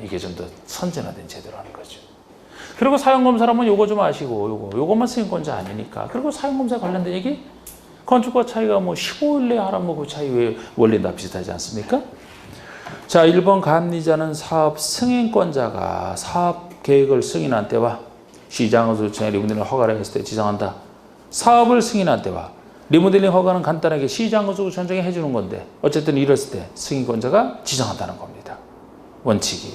이게 좀 더 선진화된 제도로 하는 거죠. 그리고 사용검사라면 요거 좀 아시고 요것만 승인권자 아니니까. 그리고 사용검사 관련된 얘기 건축과 차이가 15일내 하라면 그 차이 왜 원래 다 비슷하지 않습니까? 자, 1번 감리자는 사업 승인권자가 사업 계획을 승인한 때와 시장을 조청해 리모델링 허가를 했을 때 지정한다. 사업을 승인한 때와 리모델링 허가는 간단하게 시장구조 전정에 해주는 건데 어쨌든 이랬을 때 승인권자가 지정한다는 겁니다. 원칙이.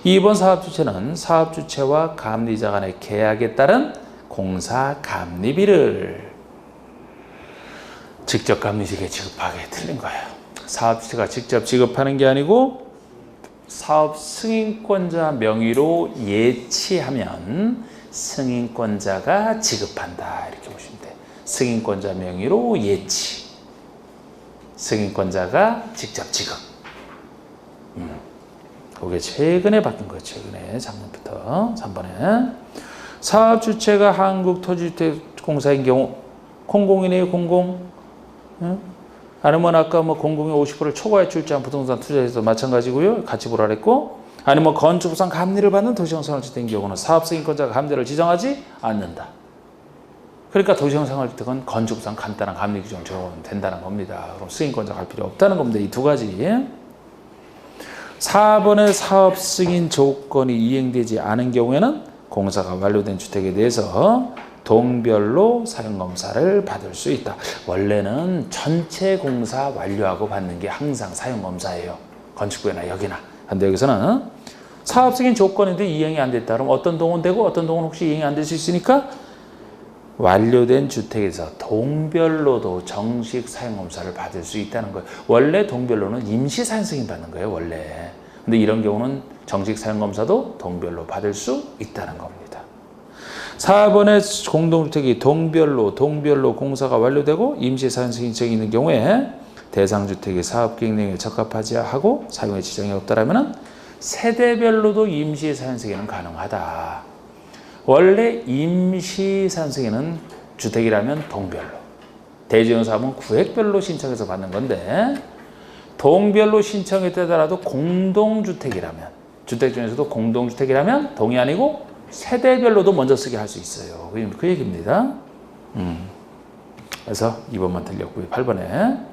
2번 사업주체는 사업주체와 감리자 간의 계약에 따른 공사 감리비를 직접 감리직에 지급하게 틀린 거예요. 사업주체가 직접 지급하는 게 아니고 사업 승인권자 명의로 예치하면 승인권자가 지급한다. 이렇게 보시면 돼요. 승인권자 명의로 예치. 승인권자가 직접 지급. 그게 최근에 바뀐 거예요. 최근에 작년부터. 3번에 사업주체가 한국토지주택공사인 경우 공공이네요. 공공. 아니면 아까 공공의 50%를 초과해 출자한 부동산 투자에서 마찬가지고요. 같이 보라 그랬고 아니면 건축부상 감리를 받는 도시형 생활주택인 경우는 사업 승인권자가 감리를 지정하지 않는다. 그러니까 도시형 생활주택은 건축부상 간단한 감리 규정을 적용하면 된다는 겁니다. 그럼 승인권자가 할 필요 없다는 겁니다. 이 두 가지. 4번의 사업 승인 조건이 이행되지 않은 경우에는 공사가 완료된 주택에 대해서 동별로 사용검사를 받을 수 있다. 원래는 전체 공사 완료하고 받는 게 항상 사용검사예요. 건축부나 여기나. 근데 여기서는 사업 승인 조건인데 이행이 안 됐다. 그럼 어떤 동은 되고 어떤 동은 혹시 이행이 안 될 수 있으니까 완료된 주택에서 동별로도 정식 사용검사를 받을 수 있다는 거예요. 원래 동별로는 임시 사용 승인 받는 거예요. 원래 근데 이런 경우는 정식 사용검사도 동별로 받을 수 있다는 겁니다. 4번에 공동주택이 동별로 공사가 완료되고 임시사용 승인증이 있는 경우에 대상주택이 사업기능에 적합하지 하고 사용의 지장이 없다라면 세대별로도 임시사용 승인은 가능하다. 원래 임시사용 승인은 주택이라면 동별로, 대지용사업은 구획별로 신청해서 받는 건데 동별로 신청에 따라도 공동주택이라면, 주택 중에서도 공동주택이라면 동이 아니고 세대별로도 먼저 쓰게 할 수 있어요. 그 얘기입니다. 그래서 2번만 틀렸고요. 8번에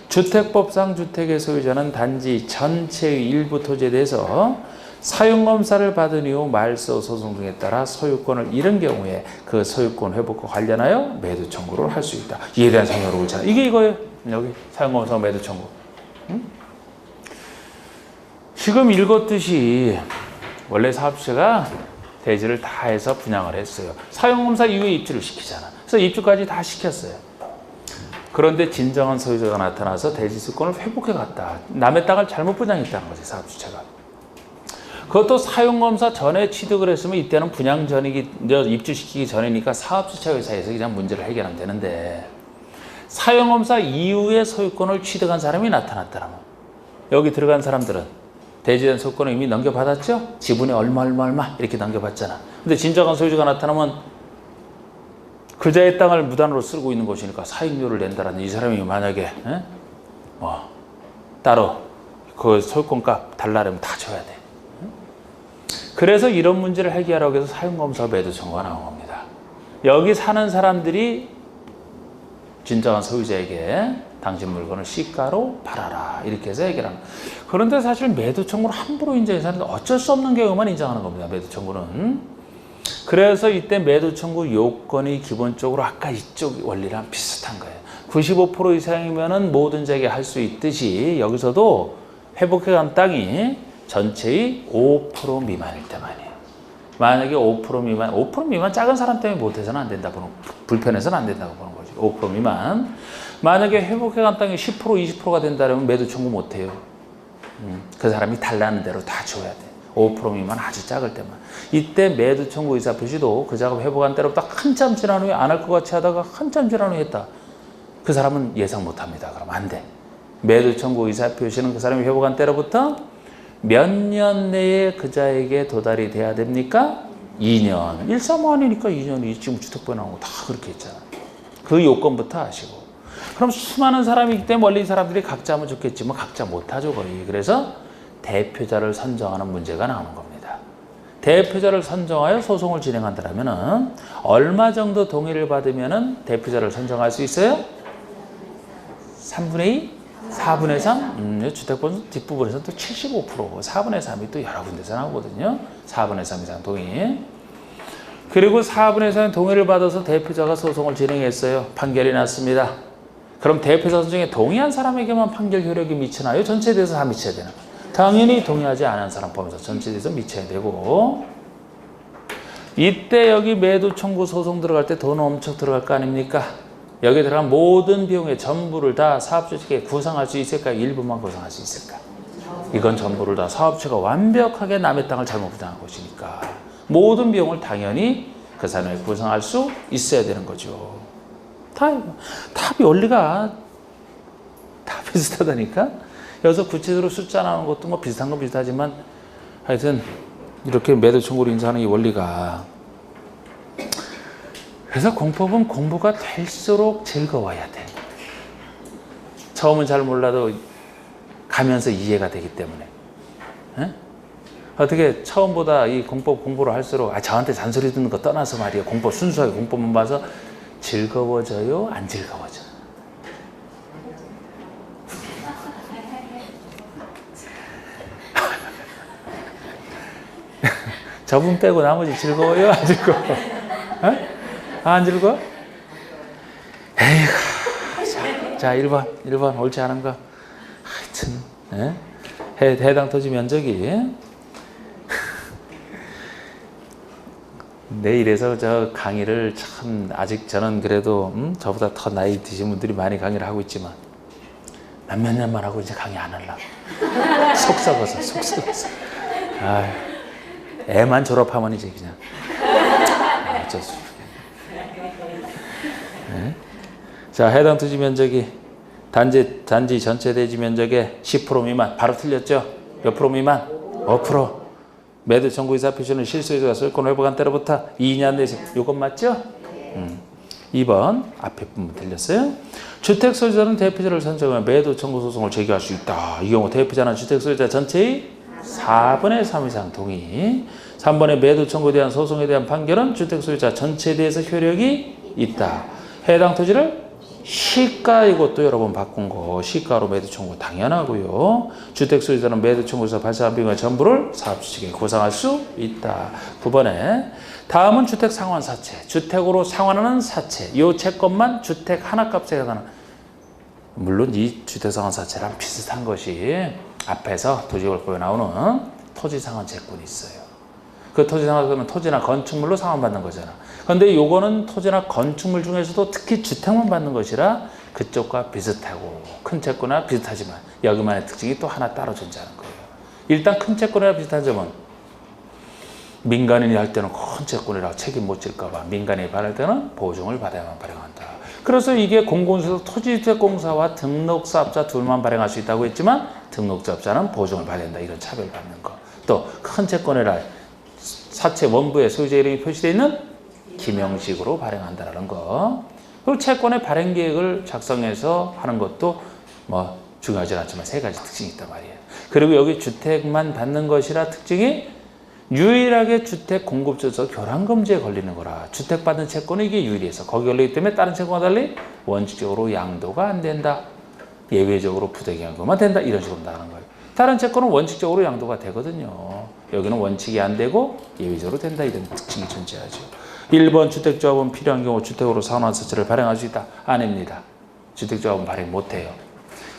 주택법상 주택의 소유자는 단지 전체의 일부 토지에 대해서 사용검사를 받은 이후 말소 소송 등에 따라 소유권을 잃은 경우에 그 소유권 회복과 관련하여 매도 청구를 할 수 있다. 이에 대한 설명을 옳잖아. 이게 이거예요. 여기 사용검사 매도 청구. 지금 읽었듯이 원래 사업주체가 대지를 다 해서 분양을 했어요. 사용검사 이후에 입주를 시키잖아. 그래서 입주까지 다 시켰어요. 그런데 진정한 소유자가 나타나서 대지수권을 회복해 갔다. 남의 땅을 잘못 분양했다는 거지, 사업주체가. 그것도 사용검사 전에 취득을 했으면 이때는 분양 전이기, 입주시키기 전이니까 사업주체 회사에서 그냥 문제를 해결하면 되는데 사용검사 이후에 소유권을 취득한 사람이 나타났다면 여기 들어간 사람들은 대지된 소유권을 이미 넘겨받았죠? 지분이 얼마 이렇게 넘겨받잖아. 근데 진정한 소유자가 나타나면 그자의 땅을 무단으로 쓰고 있는 것이니까 사익료를 낸다라는 이 사람이 만약에 따로 그 소유권값 달라면 다 줘야 돼. 그래서 이런 문제를 해결하기 위해서 사용검사 매도 청구가 나온 겁니다. 여기 사는 사람들이 진정한 소유자에게 당신 물건을 시가로 팔아라 이렇게 해서 해결하는. 그런데 사실 매도 청구를 함부로 인정해서는 어쩔 수 없는 경우만 인정하는 겁니다. 매도 청구는. 그래서 이때 매도 청구 요건이 기본적으로 아까 이쪽 원리랑 비슷한 거예요. 95% 이상이면은 뭐든지 할 수 있듯이 여기서도 회복해간 땅이 전체의 5% 미만일 때만이에요. 만약에 5% 미만, 5% 미만 작은 사람 때문에 못해서는 안 된다 보는, 불편해서는 안 된다고 보는 거죠. 5% 미만. 만약에 회복해간 땅이 10%, 20%가 된다면 매도 청구 못해요. 그 사람이 달라는 대로 다 줘야 돼. 5% 미만 아주 작을 때만. 이때 매도 청구 의사 표시도 그 작업 회복한 때로부터 한참 지난 후에 안 할 것 같이 하다가 한참 지난 후에 했다. 그 사람은 예상 못합니다. 그럼 안 돼. 매도 청구 의사 표시는 그 사람이 회복한 때로부터 몇 년 내에 그자에게 도달이 돼야 됩니까? 2년. 1~3~5년이니까 2년이 지금 주택부에 나온 거 다 그렇게 했잖아. 그 요건부터 아시고. 그럼 수많은 사람이기 때문에 원래 이 사람들이 각자 하면 좋겠지만 각자 못하죠 거의. 그래서 대표자를 선정하는 문제가 나오는 겁니다. 대표자를 선정하여 소송을 진행한다면 얼마 정도 동의를 받으면 대표자를 선정할 수 있어요? 3분의 2? 4분의 3? 주택본 뒷부분에서는 또 75%, 4분의 3이 또 여러 군데서 나오거든요. 4분의 3 이상 동의. 그리고 4분의 3 동의를 받아서 대표자가 소송을 진행했어요. 판결이 났습니다. 그럼 대표자 선정에 동의한 사람에게만 판결 효력이 미치나요? 전체에 대해서 다 미쳐야 되나? 당연히 동의하지 않은 사람 포함해서 전체에 대해서 미쳐야 되고, 이때 여기 매도 청구 소송 들어갈 때 돈 엄청 들어갈 거 아닙니까? 여기에 들어간 모든 비용의 전부를 다 사업주체가 구상할 수 있을까? 일부만 구상할 수 있을까? 이건 전부를 다 사업주체가 완벽하게 남의 땅을 잘못 부당한 것이니까 모든 비용을 당연히 그 사람이 구상할 수 있어야 되는 거죠. 답이 원리가 다 비슷하다니까? 여기서 구체적으로 숫자 나오는 것도 뭐 비슷한 건 비슷하지만 하여튼 이렇게 매도 청구를 인정하는 이 원리가. 그래서 공법은 공부가 될수록 즐거워야 돼. 처음은 잘 몰라도 가면서 이해가 되기 때문에. 에? 어떻게 처음보다 이 공법 공부를 할수록 저한테 잔소리 듣는 거 떠나서 말이에요. 공법 순수하게 공법만 봐서 즐거워져요? 안 즐거워져? 저분 빼고 나머지 즐거워요? 안 즐거워요? 안 즐거워? 에이구. 자, 1번 옳지 않은 거. 하여튼 해당 토지 면적이 내일에서 저 강의를 참 아직 저는 그래도 저보다 더 나이 드신 분들이 많이 강의를 하고 있지만 몇 년만 하고 이제 강의 안 하려고. 속 썩어서. 아유, 애만 졸업하면 이제 그냥. 어쩔 수 없어. 네? 자, 해당 토지 면적이 단지 전체 대지 면적의 10% 미만. 바로 틀렸죠? 몇 프로 미만? 5%. 매도 청구 이사 표시는 실소유자가 소유권 회복한 때로부터 2년 내에. 이건 맞죠? 2번 앞에 부분 틀렸어요. 주택 소유자는 대표자를 선정하면 매도 청구 소송을 제기할 수 있다. 이 경우 대표자는 주택 소유자 전체의 4분의 3 이상 동의. 3번의 매도 청구에 대한 소송에 대한 판결은 주택 소유자 전체에 대해서 효력이 있다. 해당 토지를 시가, 이것도 여러 번 바꾼 거. 시가로 매도 청구 당연하고요. 주택 소유자는 매도 청구에서 발생한 비용의 전부를 사업주택에 구상할 수 있다. 9번에 다음은 주택 상환 사채. 주택으로 상환하는 사채. 이 채권만 주택 하나값에 해당하는. 물론 이 주택 상환 사채랑 비슷한 것이 앞에서 도지개발법에 나오는 토지 상환 채권이 있어요. 그 토지 상환은 토지나 건축물로 상환받는 거잖아. 그런데 요거는 토지나 건축물 중에서도 특히 주택만 받는 것이라 그쪽과 비슷하고 큰 채권이나 비슷하지만 여기만의 특징이 또 하나 따로 존재하는 거예요. 일단 큰 채권이나 비슷한 점은 민간인이 할 때는 큰 채권이라 책임 못 질까 봐 민간인이 발할 때는 보증을 받아야만 발행한다. 그래서 이게 공공주택 토지주택공사와 등록사업자 둘만 발행할 수 있다고 했지만 등록사업자는 보증을 받아야 된다. 이런 차별받는 거. 또 큰 채권이라 사채 원부에 소유자 이름이 표시되어 있는 기명식으로 발행한다는 거. 그리고 채권의 발행 계획을 작성해서 하는 것도 뭐 중요하진 않지만 세 가지 특징이 있단 말이에요. 그리고 여기 주택만 받는 것이라 특징이 유일하게 주택 공급처에서 교란금지에 걸리는 거라. 주택받은 채권은 이게 유일해서 거기 걸리기 때문에 다른 채권과 달리 원칙적으로 양도가 안 된다. 예외적으로 부당이양도만 된다. 이런 식으로 나가는 거예요. 다른 채권은 원칙적으로 양도가 되거든요. 여기는 원칙이 안 되고 예외적으로 된다. 이런 특징이 존재하죠. 1번 주택조합은 필요한 경우 주택으로 상환한 사채를 발행할 수 있다. 아닙니다. 주택조합은 발행 못해요.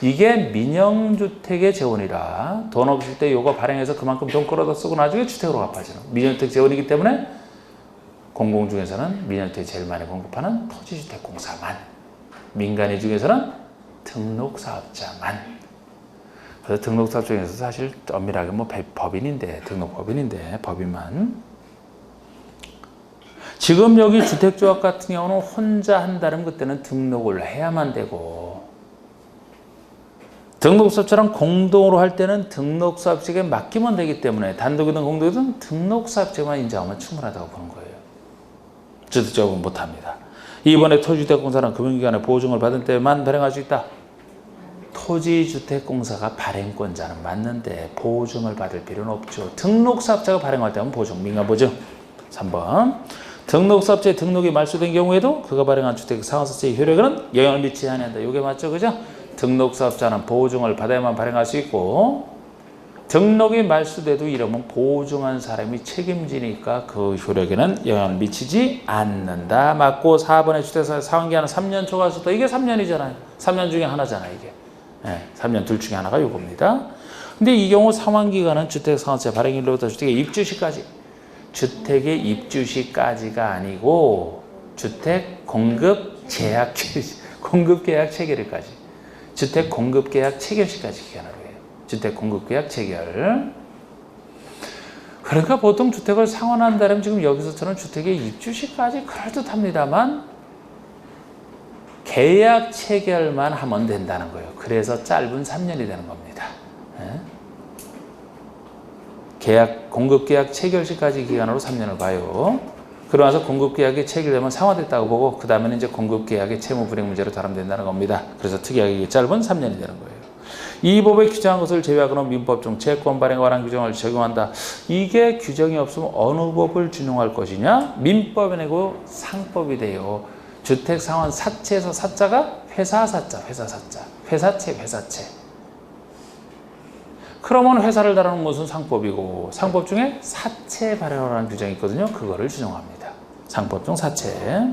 이게 민영주택의 재원이라 돈 없을 때 요거 발행해서 그만큼 돈 끌어다 쓰고 나중에 주택으로 갚아지는 민영주택 재원이기 때문에 공공 중에서는 민영주택 제일 많이 공급하는 토지주택공사만, 민간인 중에서는 등록사업자만. 그래서 등록사업 중에서 사실 엄밀하게 뭐 법인인데 등록법인인데 법인만. 지금 여기 주택조합 같은 경우는 혼자 한다면 그때는 등록을 해야만 되고 등록사업자랑 공동으로 할 때는 등록사업자에게 맡기면 되기 때문에 단독이든 공동이든 등록사업자만 인정하면 충분하다고 보는 거예요. 주택조합은 못합니다. 이번에 토지주택공사는 금융기관의 보증을 받은 때만 발행할 수 있다. 토지주택공사가 발행권자는 맞는데 보증을 받을 필요는 없죠. 등록사업자가 발행할 때는 보증, 민간보증. 3번 등록사업자의 등록이 말소된 경우에도 그가 발행한 주택 상환사채의 효력에는 영향을 미치지 않는다. 이게 맞죠? 그죠? 등록사업자는 보증을 받아야만 발행할 수 있고 등록이 말소돼도 이러면 보증한 사람이 책임지니까 그 효력에는 영향을 미치지 않는다. 맞고 4번의 주택사 상환기한은 3년 초과했었다. 이게 3년이잖아요. 3년 중에 하나잖아요. 이게. 네, 3년 둘 중에 하나가 이겁니다. 근데 이 경우 상환기간은 주택상환세 발행일로부터 주택의 입주시까지. 주택의 입주시까지가 아니고 주택 공급 계약 체결일까지. 주택 공급 계약 체결시까지 기간으로 해요. 주택 공급 계약 체결. 그러니까 보통 주택을 상환한다면 지금 여기서처럼 주택의 입주시까지 그럴듯합니다만 계약 체결만 하면 된다는 거예요. 그래서 짧은 3년이 되는 겁니다. 네? 공급계약 체결시까지 기간으로 3년을 봐요. 그러면서 공급계약이 체결되면 상환됐다고 보고 그 다음에는 이제 공급계약의 채무불이행 문제로 다뤄된다는 겁니다. 그래서 특이하게 짧은 3년이 되는 거예요. 이 법에 규정한 것을 제외하고는 민법 중 채권 발행에 관한 규정을 적용한다. 이게 규정이 없으면 어느 법을 준용할 것이냐? 민법이 아니고 상법이 돼요. 주택 상환 사채에서 사자가 회사사자, 회사채. 그러면 회사를 다루는 것은 상법이고 상법 중에 사채 발행하라는 규정이 있거든요. 그거를 준용합니다. 상법 중 사채.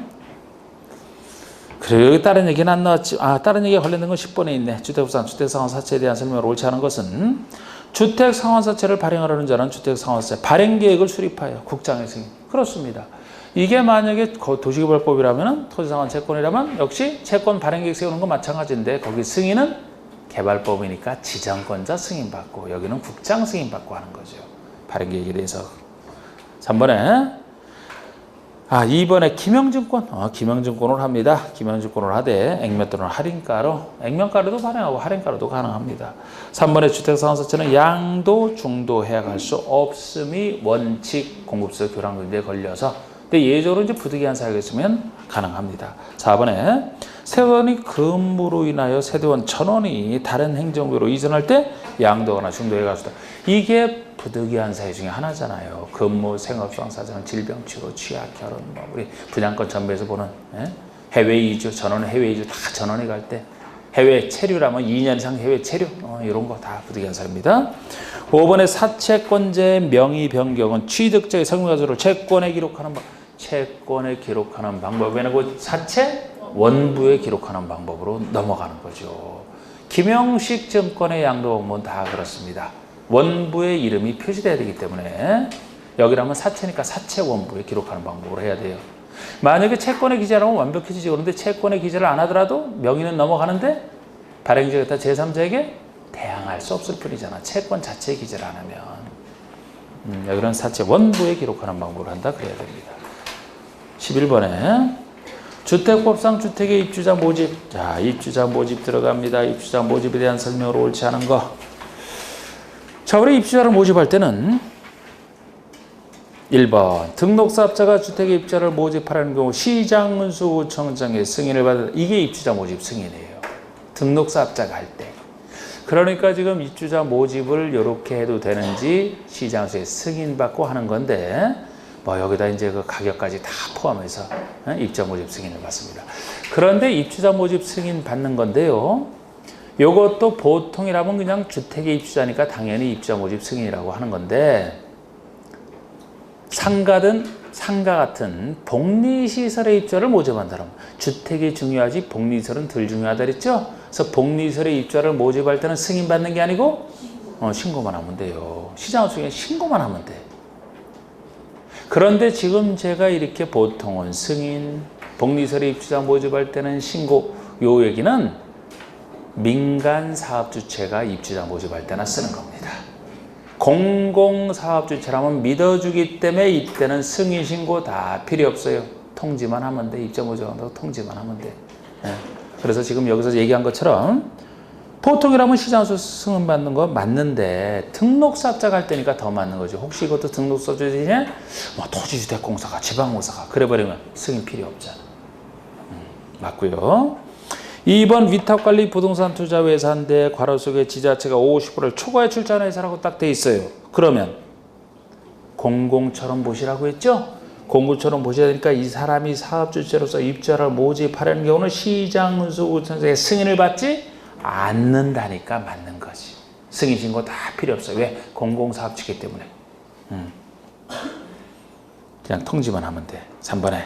그리고 여기 다른 얘기는 안 나왔지. 다른 얘기가 관련된 건 10번에 있네. 주택부산, 주택상환사채에 대한 설명을 옳지 않은 것은 주택상환사채를 발행하려는 자는 주택상환사채 발행계획을 수립하여 국장의 승인. 그렇습니다. 이게 만약에 도시개발법이라면 토지상환 채권이라면 역시 채권 발행계획 세우는 건 마찬가지인데 거기 승인은 개발법이니까 지정권자 승인받고 여기는 국장 승인받고 하는 거죠. 발행계획에 대해서. 3번에 2번에 김영증권. 김영증권을 합니다. 김영증권을 하되 액면 또는 할인가로 액면가로도 발행하고 할인가로도 가능합니다. 3번에 주택상환사채는 양도 중도 해약할 수 없음이 원칙 공급세 교란금지에 걸려서 근데 예외적으로 이제 부득이한 사유가 있으면 가능합니다. 4번에 세원이 근무로 인하여 세대원 1,000원이 다른 행정부로 이전할 때 양도하거나 중도해 갈 수 있다. 이게 부득이한 사유 중에 하나잖아요. 근무, 생업상 사정, 질병 치료, 취약, 결혼, 우리 분양권 전부에서 보는 해외 이주, 1,000원의 해외 이주 다 1,000원이 갈 때 해외 체류라면 2년 이상 해외 체류 이런 거 다 부득이한 사유입니다. 5번의 사채권자의 명의 변경은 취득자의 성명가서를 채권에 기록하는 방법에는 그 사채 원부에 기록하는 방법으로 넘어가는 거죠. 김영식 증권의 양도 공모는 다 그렇습니다. 원부의 이름이 표시돼야 되기 때문에 여기라면 사채니까 사채 원부에 기록하는 방법으로 해야 돼요. 만약에 채권의 기재라면 완벽해지지. 그런데 채권의 기재를 안 하더라도 명의는 넘어가는데 발행자가 제3자에게 대항할 수 없을 뿐이잖아. 채권 자체의 기재를 안 하면. 여기는 사채 원부에 기록하는 방법을 한다 그래야 됩니다. 11번에 주택법상 주택의 입주자 모집. 자, 입주자 모집 들어갑니다. 입주자 모집에 대한 설명으로 옳지 않은 거. 자, 우리 입주자를 모집할 때는 1번 등록사업자가 주택의 입주자를 모집하라는 경우 시장문수구청장의 승인을 받은 이게 입주자 모집 승인이에요. 등록사업자가 할 때. 그러니까 지금 입주자 모집을 이렇게 해도 되는지 시장수에 승인받고 하는 건데 여기다 이제 그 가격까지 다 포함해서 입주자 모집 승인을 받습니다. 그런데 입주자 모집 승인 받는 건데요. 요것도 보통이라면 그냥 주택의 입주자니까 당연히 입주자 모집 승인이라고 하는 건데 상가 같은 복리시설의 입주자를 모집한다면 주택이 중요하지 복리시설은 덜 중요하다 그랬죠? 그래서 복리시설의 입주자를 모집할 때는 승인받는 게 아니고 신고만 하면 돼요. 시장수에 신고만 하면 돼. 그런데 지금 제가 이렇게 보통은 승인, 복리시설의 입주자 모집할 때는 신고 요 얘기는 민간사업주체가 입주자 모집할 때나 쓰는 겁니다. 공공사업주체라면 믿어주기 때문에 이때는 승인 신고 다 필요 없어요. 통지만 하면 돼. 입주자 모집한다고 통지만 하면 돼. 그래서 지금 여기서 얘기한 것처럼 보통이라면 시장수 승인받는 거 맞는데 등록사업자가 할 때니까 더 맞는 거죠. 혹시 이것도 등록사업자 중에 토지주택공사가 지방공사가 그래버리면 승인 필요 없잖아. 맞고요. 2번 위탁관리 부동산 투자회사인데 괄호 속에 지자체가 50%를 초과해 출자하는 회사라고 딱 돼 있어요. 그러면 공공처럼 보시라고 했죠? 공공처럼 보셔야 되니까 이 사람이 사업주체로서 입주자를 모집하려는 경우는 시장문수구청장의 승인을 받지 않는다니까 맞는 거지. 승인 신고 다 필요 없어요. 왜? 공공사업주기 때문에. 그냥 통지만 하면 돼. 3번에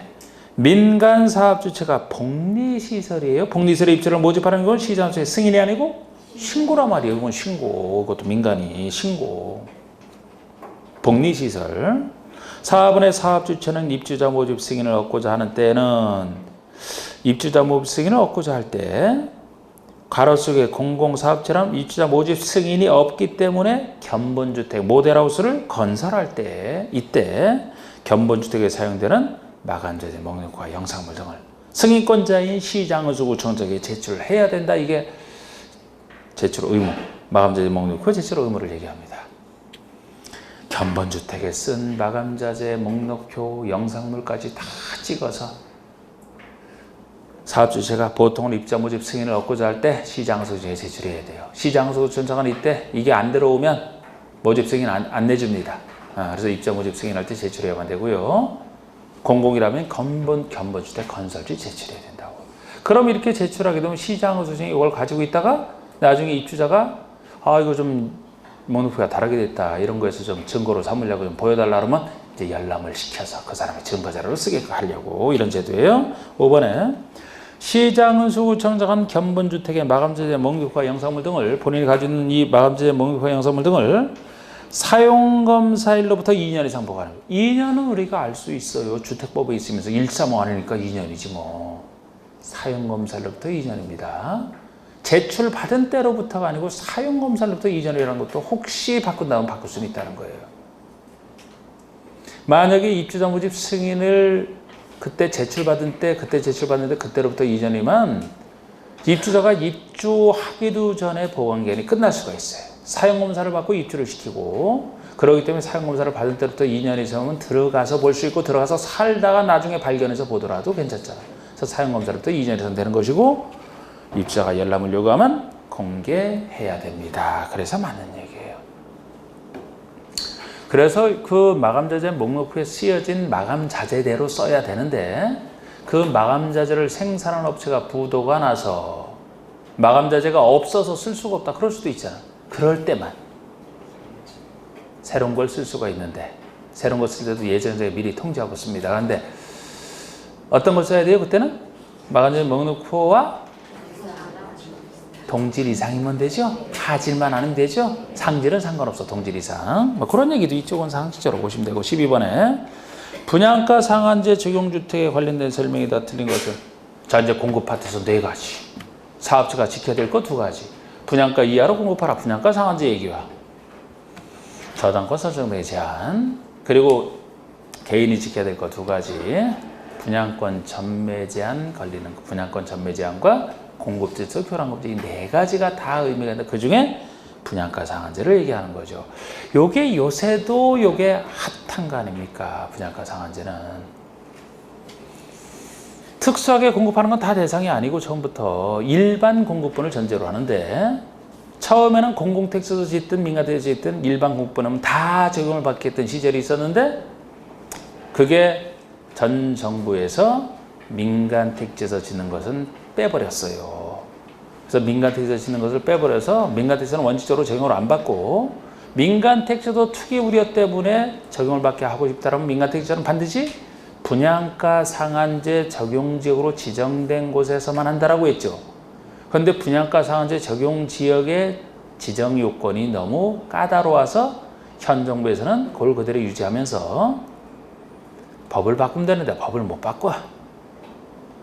민간사업주체가 복리시설이에요. 복리시설의 입주를 모집하는 건 시장수의 승인이 아니고 신고란 말이에요. 이건 신고. 그것도 민간이 신고. 복리시설. 4번의 사업주체는 입주자 모집 승인을 얻고자 하는 때는 입주자 모집 승인을 얻고자 할 때 괄호 속에 공공사업체라면 입주자 모집 승인이 없기 때문에 견본주택 모델하우스를 건설할 때 이때 견본주택에 사용되는 마감재재, 목록과 영상물 등을 승인권자인 시장의수구청장에게 제출을 해야 된다. 이게 제출 의무, 마감재재, 목록과 제출 의무를 얘기합니다. 견본주택에 쓴 마감자재, 목록표, 영상물까지 다 찍어서 사업주체가 보통은 입주자 모집 승인을 얻고자 할 때 시장의수구청에 제출해야 돼요. 시장의수구청장은 이때 이게 안 들어오면 모집 승인 안 내줍니다. 그래서 입주자 모집 승인할 때 제출해야만 되고요. 공공이라면 견본주택 건설지 제출해야 된다고. 그럼 이렇게 제출하게 되면 시장의수구청이 이걸 가지고 있다가 나중에 입주자가 이거 좀 목록표가 다르게 됐다 이런 거에서 좀 증거로 삼으려고 좀 보여달라 그러면 이제 열람을 시켜서 그 사람의 증거자료를 쓰게 하려고 이런 제도예요. 5번에 시장의수구청장은 견본주택의 마감재재, 목록과 영상물 등을 본인이 가지고 있는 이 마감재재, 목록과 영상물 등을 사용검사일로부터 2년 이상 보관해요. 2년은 우리가 알 수 있어요. 주택법에 있으면서 135 아니니까 2년이지 뭐. 사용검사일로부터 2년입니다. 제출받은 때로부터가 아니고 사용검사로부터 이전이라는 것도 혹시 바꾼다면 바꿀 수는 있다는 거예요. 만약에 입주자 모집 승인을 그때 제출받았는데 그때로부터 이전이면 입주자가 입주하기도 전에 보관기간이 끝날 수가 있어요. 사용검사를 받고 입주를 시키고, 그렇기 때문에 사용검사를 받은 때부터 2년 이상은 들어가서 볼 수 있고, 들어가서 살다가 나중에 발견해서 보더라도 괜찮잖아요. 그래서 사용검사로부터 2년 이상 되는 것이고, 입주자가 열람을 요구하면 공개해야 됩니다. 그래서 맞는 얘기예요. 그래서 그 마감자재 목록 후에 쓰여진 마감자재대로 써야 되는데, 그 마감자재를 생산한 업체가 부도가 나서 마감자재가 없어서 쓸 수가 없다. 그럴 수도 있잖아. 그럴 때만 새로운 걸 쓸 수가 있는데, 새로운 걸 쓸 때도 예전에 제가 미리 통지하고 씁니다. 그런데 어떤 걸 써야 돼요? 그때는 마감자재 목록표와 동질 이상이면 되죠. 하질만 하면 되죠. 상질은 상관없어. 동질 이상. 뭐 그런 얘기도 이쪽은 상식적으로 보시면 되고. 12번에 분양가 상한제 적용주택에 관련된 설명이 다 틀린 것은, 자 이제 공급 파트에서 4가지, 사업자가 지켜야 될 거 2가지, 분양가 이하로 공급하라, 분양가 상한제 얘기와 저당권 설정의 제한, 그리고 개인이 지켜야 될 거 2가지, 분양권 전매 제한 걸리는 거, 분양권 전매 제한과 공급질서 교란급질, 이 4가지가 다 의미가 있는데 그 중에 분양가 상한제를 얘기하는 거죠. 요게 요새도 요게 핫한 거 아닙니까? 분양가 상한제는 특수하게 공급하는 건 다 대상이 아니고 처음부터 일반 공급분을 전제로 하는데, 처음에는 공공택지에서 짓든 민간택지에서 짓든 일반 공급분은 다 적용을 받게 했던 시절이 있었는데, 그게 전 정부에서 민간택지에서 짓는 것은 빼버렸어요. 그래서 민간택지에서 짓는 것을 빼버려서 민간택지는 원칙적으로 적용을 안 받고, 민간택지도 투기 우려 때문에 적용을 받게 하고 싶다면 민간택지는 반드시 분양가 상한제 적용지역으로 지정된 곳에서만 한다라고 했죠. 그런데 분양가 상한제 적용 지역의 지정 요건이 너무 까다로워서 현 정부에서는 그걸 그대로 유지하면서 법을 바꾸면 되는데 법을 못 바꿔.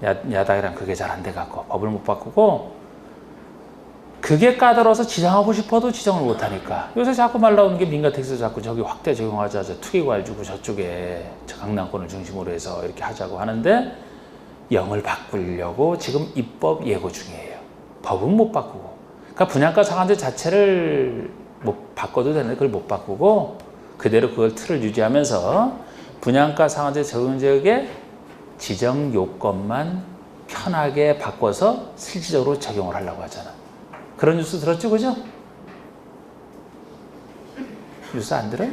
야당이랑 그게 잘 안 돼갖고 법을 못 바꾸고, 그게 까다로워서 지정하고 싶어도 지정을 못하니까 요새 자꾸 말 나오는 게 민간택지 자꾸 저기 확대 적용하자, 투기과열 주고 저쪽에 강남권을 중심으로 해서 이렇게 하자고 하는데, 영을 바꾸려고 지금 입법 예고 중이에요. 법은 못 바꾸고. 그러니까 분양가 상한제 자체를 못 바꿔도 되는데 그걸 못 바꾸고 그대로 그걸 틀을 유지하면서 분양가 상한제 적용 지역의 지정 요건만 편하게 바꿔서 실질적으로 적용을 하려고 하잖아. 그런 뉴스 들었죠, 그죠? 뉴스 안 들어?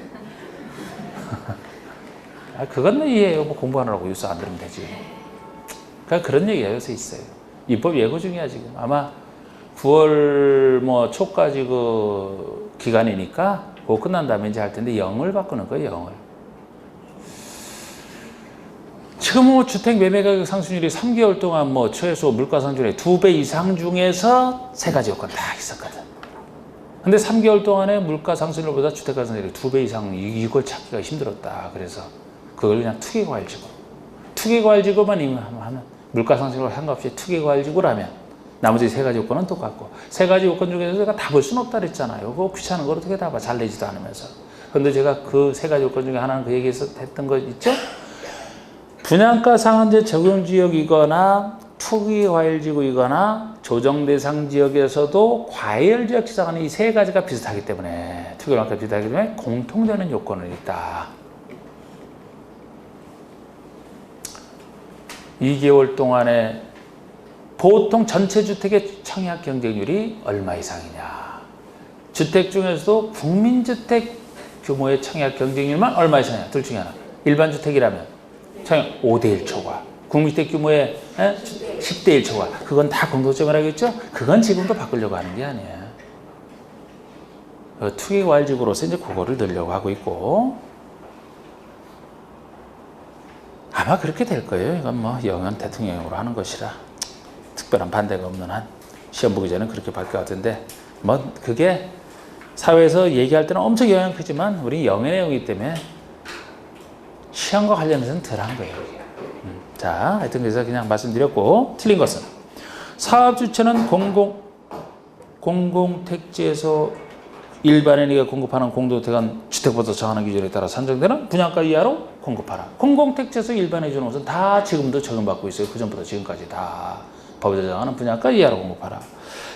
그건 이해해요. 뭐 공부하느라고 뉴스 안 들으면 되지. 그러니까 그런 얘기가 요새 있어요. 입법 예고 중이야 지금. 아마 9월 뭐 초까지 그 기간이니까 그거 끝난 다음에 이제 할 텐데, 영을 바꾸는 거예요. 영을. 지금 뭐 주택 매매 가격 상승률이 3개월 동안 뭐 최소 물가 상승률의 2배 이상 중에서 3가지 요건 다 있었거든. 근데 3개월 동안에 물가 상승률보다 주택 가격 상승률이 2배 이상, 이걸 찾기가 힘들었다. 그래서 그걸 그냥 투기과열지구. 투기과열지구만 하면, 물가 상승률과 상관없이 투기과열지구라면 나머지 3가지 요건은 똑같고, 3가지 요건 중에서 제가 다 볼 수는 없다 그랬잖아요. 그거 귀찮은 걸 어떻게 다 봐. 잘 내지도 않으면서. 근데 제가 그 3가지 요건 중에 하나는 그 얘기에서 했던 거 있죠? 분양가 상한제 적용 지역이거나 투기과열지구이거나 조정대상 지역에서도 과열지역 지정하는 이 3가지가 비슷하기 때문에, 투기과열지구가 비슷하기 때문에 공통되는 요건은 있다. 2개월 동안에 보통 전체 주택의 청약 경쟁률이 얼마 이상이냐. 주택 중에서도 국민주택 규모의 청약 경쟁률만 얼마 이상이냐. 둘 중에 하나. 일반 주택이라면 청약 5대1 초과, 국민주택 규모의 10대1 초과. 그건 다 공통점을 하겠죠? 그건 지금도 바꾸려고 하는 게 아니에요. 투기과열지구로서 이제 그거를 넣으려고 하고 있고, 아마 그렇게 될 거예요. 이건 뭐 영연 대통령으로 하는 것이라 특별한 반대가 없는 한 시험 보기 전에 그렇게 바뀔 것 같은데, 뭐 그게 사회에서 얘기할 때는 엄청 영향이 크지만 우리 영의 내용이기 때문에 시험과 관련해서는 덜한 거예요. 자, 하여튼 그래서 그냥 말씀드렸고, 틀린 것은 사업 주체는 공공택지에서 일반인에게 공급하는 공동택은 주택부터 정하는 기준에 따라 산정되는 분양가 이하로 공급하라. 공공택지에서 일반인이 주는 것은 다 지금도 적용받고 있어요. 그전부터 지금까지 다 법에서 정하는 분양가 이하로 공급하라.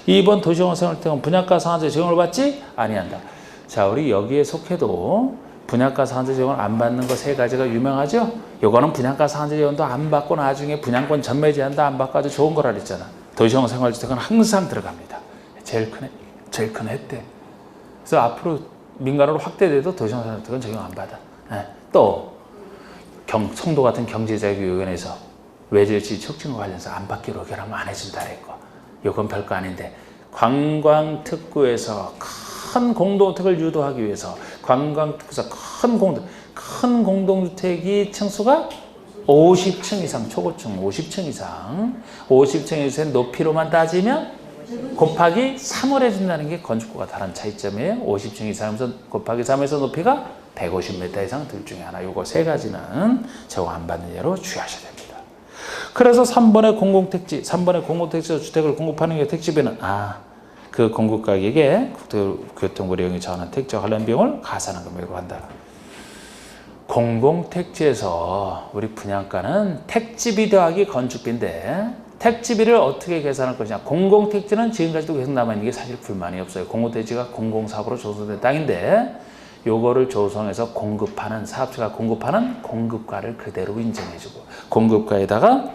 2번 도시공원 생활택은 분양가 상한제 적용을 받지 아니한다. 자, 우리 여기에 속해도 분양가 상한제 적용을 안 받는 거 세 가지가 유명하죠? 요거는 분양가 상한제 적용도 안 받고 나중에 분양권 전매 제한도 안 받고 아주 좋은 거라 그랬잖아. 도시공원 생활주택은 항상 들어갑니다. 제일 큰 혜택. 그래서 앞으로 민간으로 확대돼도 도시공원 생활주택은 적용 안 받아. 또 성도 같은 경제자유의견에서 외질지 촉진과 관련해서 안 받기로 결하면 안 해준다 그랬고, 요건 별거 아닌데 관광특구에서 큰 공동주택을 유도하기 위해서 관광특구에서 큰 공동주택이 층수가 50층 이상, 초고층 50층 이상, 50층 이상의 높이로만 따지면 곱하기 3을 해준다는 게 건축구가 다른 차이점이에요. 50층 이상이면서 곱하기 3에서 높이가 150m 이상 둘 중에 하나. 요거 세 가지는 적용 안 받는 예로 주의하셔야 됩니다. 그래서 3번의 공공택지에서 주택을 공급하는 게 택지비는 그 공급가격에 국토교통부 이용이 정하는 택지와 관련 비용을 가산한 금액으로 한다. 공공택지에서 우리 분양가는 택지비 더하기 건축비인데 택지비를 어떻게 계산할 것이냐. 공공택지는 지금까지도 계속 남아있는 게 사실 불만이 없어요. 공공택지가 공공사업으로 조성된 땅인데 요거를 조성해서 공급하는 사업자가 공급하는 공급가를 그대로 인정해주고 공급가에다가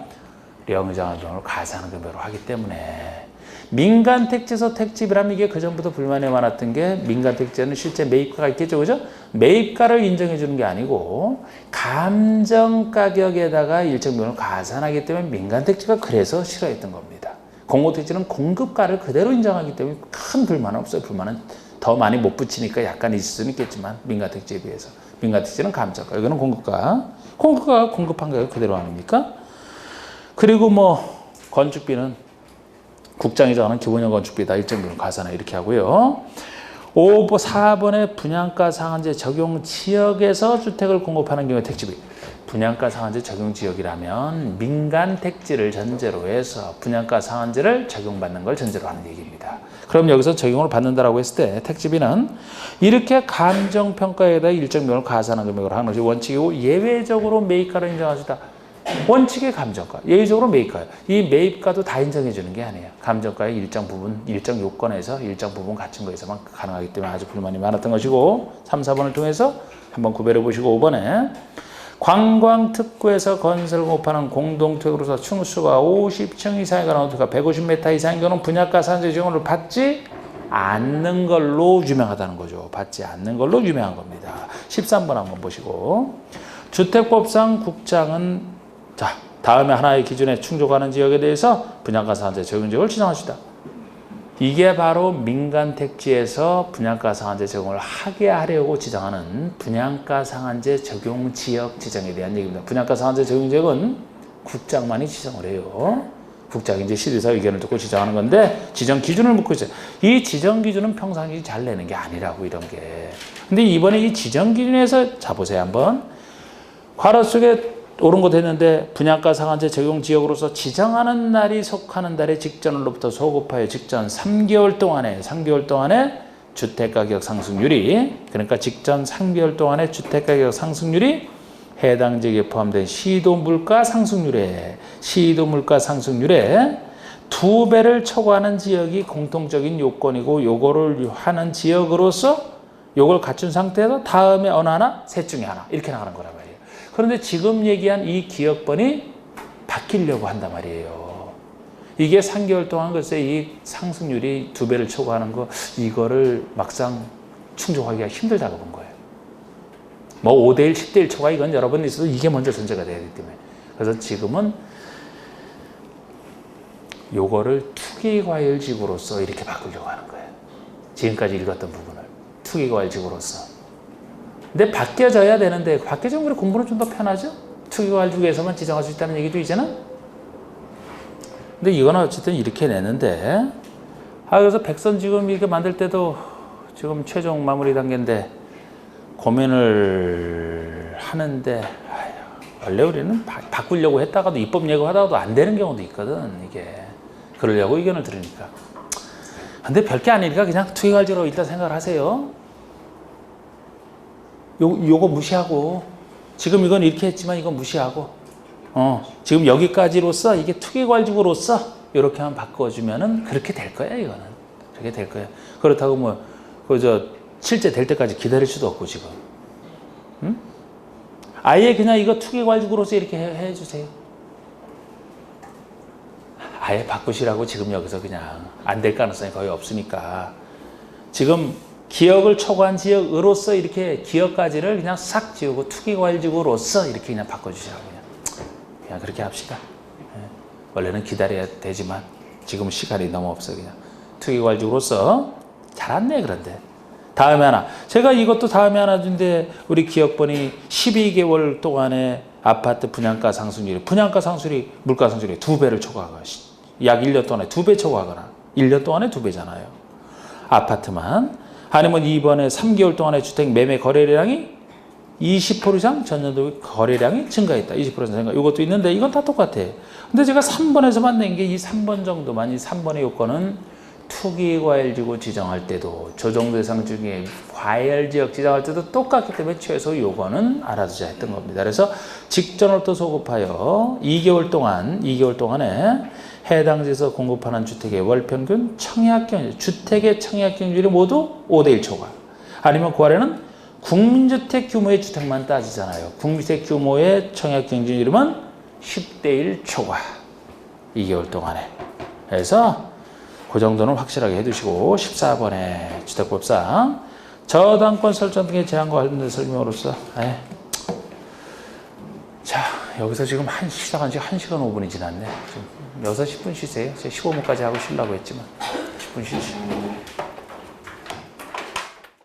영의정한 돈을 가산하는 금액으로 하기 때문에 민간 택지에서 택지비라면 이게 그전부터 불만이 많았던 게 민간 택지에는 실제 매입가가 있겠죠. 그죠? 매입가를 인정해 주는 게 아니고 감정가격에다가 일정 비용을 가산하기 때문에 민간 택지가 그래서 싫어했던 겁니다. 공공택지는 공급가를 그대로 인정하기 때문에 큰 불만은 없어요. 불만은 더 많이 못 붙이니까 약간 있을 수는 있겠지만 민간 택지에 비해서. 민간 택지는 감정가, 여기는 공급가가 공급한 가격 그대로 아닙니까? 그리고 건축비는 국장이 정하는 기본형 건축비다. 일정 비용 가산해 이렇게 하고요. 4번의 분양가 상한제 적용 지역에서 주택을 공급하는 경우에 택지비. 분양가 상한제 적용 지역이라면 민간 택지를 전제로 해서 분양가 상한제를 적용받는 걸 전제로 하는 얘기입니다. 그럼 여기서 적용을 받는다라고 했을 때 택지비는 이렇게 감정평가에다 일정 비용을 가산하는 금액으로 하는 것이 원칙이고 예외적으로 매입가를 인정하시다. 원칙의 감정가, 예외적으로 매입가. 이 매입가도 다 인정해 주는 게 아니에요. 감정가의 일정 부분, 일정 요건에서 일정 부분 갖춘 거에서만 가능하기 때문에 아주 불만이 많았던 것이고 3, 4번을 통해서 한번 구별해 보시고 5번에 관광특구에서 건설을 공급하는 공동택으로서 층수가 50층 이상에 관한 호텔가 150m 이상인 경우는 분양가 상한제 적용을 받지 않는 걸로 유명하다는 거죠. 받지 않는 걸로 유명한 겁니다. 13번 한번 보시고 주택법상 국장은 다음에 하나의 기준에 충족하는 지역에 대해서 분양가 상한제 적용 지역을 지정하시다. 이게 바로 민간 택지에서 분양가 상한제 적용을 하게 하려고 지정하는 분양가 상한제 적용 지역 지정에 대한 얘기입니다. 분양가 상한제 적용 지역은 국장만이 지정을 해요. 국장이 이제 시도사 의견을 듣고 지정하는 건데 지정 기준을 묻고 있어요. 이 지정 기준은 평상시 잘 내는 게 아니라고 이런 게. 근데 이번에 이 지정 기준에서 자 보세요 한번. 괄호 속에 옳은 거 됐는데 분양가 상한제 적용 지역으로서 지정하는 날이 속하는 달의 직전으로부터 소급하여 직전 3개월 동안에 주택가격 상승률이 그러니까 직전 3개월 동안의 주택가격 상승률이 해당 지역에 포함된 시도물가 상승률에 2배를 초과하는 지역이 공통적인 요건이고 요거를 하는 지역으로서 요걸 갖춘 상태에서 다음에 어느 하나 셋 중에 하나 이렇게 나가는 거란 말이에요. 그런데 지금 얘기한 이 기업번이 바뀌려고 한단 말이에요. 이게 3개월 동안 글쎄 이 상승률이 2배를 초과하는 거 이거를 막상 충족하기가 힘들다고 본 거예요. 5대1, 10대1 초과 이건 여러 번 있어도 이게 먼저 전제가 돼야 되기 때문에. 그래서 지금은 요거를 투기과열지구로서 이렇게 바꾸려고 하는 거예요. 지금까지 읽었던 부분을 투기과열지구로서. 근데 바뀌어져야 되는데 바뀌어지면 우리 공부는 좀 더 편하죠? 투기과열지구에서만 지정할 수 있다는 얘기도 이제는. 근데 이거는 어쨌든 이렇게 내는데 그래서 백선 지금 이렇게 만들 때도 지금 최종 마무리 단계인데 고민을 하는데 원래 우리는 바꾸려고 했다가도 입법 예고하다가도 안 되는 경우도 있거든. 이게 그러려고 의견을 들으니까 근데 별게 아니니까 그냥 투기과일지로 일단 생각을 하세요. 요거 무시하고, 지금 이건 이렇게 했지만 이건 무시하고, 지금 여기까지로서 이게 투기과일지로서 이렇게만 바꿔주면은 그렇게 될 거야, 이거는. 그렇게 될 거야. 그렇다고 뭐, 실제 될 때까지 기다릴 수도 없고, 지금. 응? 아예 그냥 이거 투기과일지로서 이렇게 해주세요. 아예 바꾸시라고 지금 여기서 그냥 안 될 가능성이 거의 없으니까 지금 기억을 초과한 지역으로서 이렇게 기억까지를 그냥 싹 지우고 투기과일지구로서 이렇게 그냥 바꿔주시라고 그냥 그렇게 합시다. 원래는 기다려야 되지만 지금 시간이 너무 없어. 그냥 투기과일지구로서 잘았네. 그런데 다음에 하나, 제가 이것도 다음에 하나 준데 우리 기억번이 12개월 동안에 아파트 분양가 상승률이, 분양가 상승률이 물가 상승률이 2배를 초과하거나 약 1년 동안에 2배 초과하거나 1년 동안에 2배잖아요. 아파트만. 아니면 이번에 3개월 동안에 주택 매매 거래량이 20% 이상 전년도 거래량이 증가했다. 20% 이상 증가. 이것도 있는데 이건 다 똑같아. 근데 제가 3번에서만 낸 게 이 3번 정도만, 이 3번의 요건은 투기과일지구 지정할 때도 조정 대상 중에 과열지역 지정할 때도 똑같기 때문에 최소 요거는 알아두자 했던 겁니다. 그래서 직전월도 소급하여 2개월 동안에 해당 지에서 공급하는 주택의 월평균 청약경률, 주택의 청약경률이 모두 5대1 초과. 아니면 그 아래는 국민주택 규모의 주택만 따지잖아요. 국민주택 규모의 청약경률이면 10대1 초과. 2개월 동안에. 그래서 그 정도는 확실하게 해두시고 14번에 주택법상 저당권 설정 등의 제한과 관련된 설명으로서 자, 여기서 지금 시작한 지 1시간 5분이 지났네. 지금 6시 10분 쉬세요. 제가 15분까지 하고 쉬려고 했지만 10분 쉬시죠.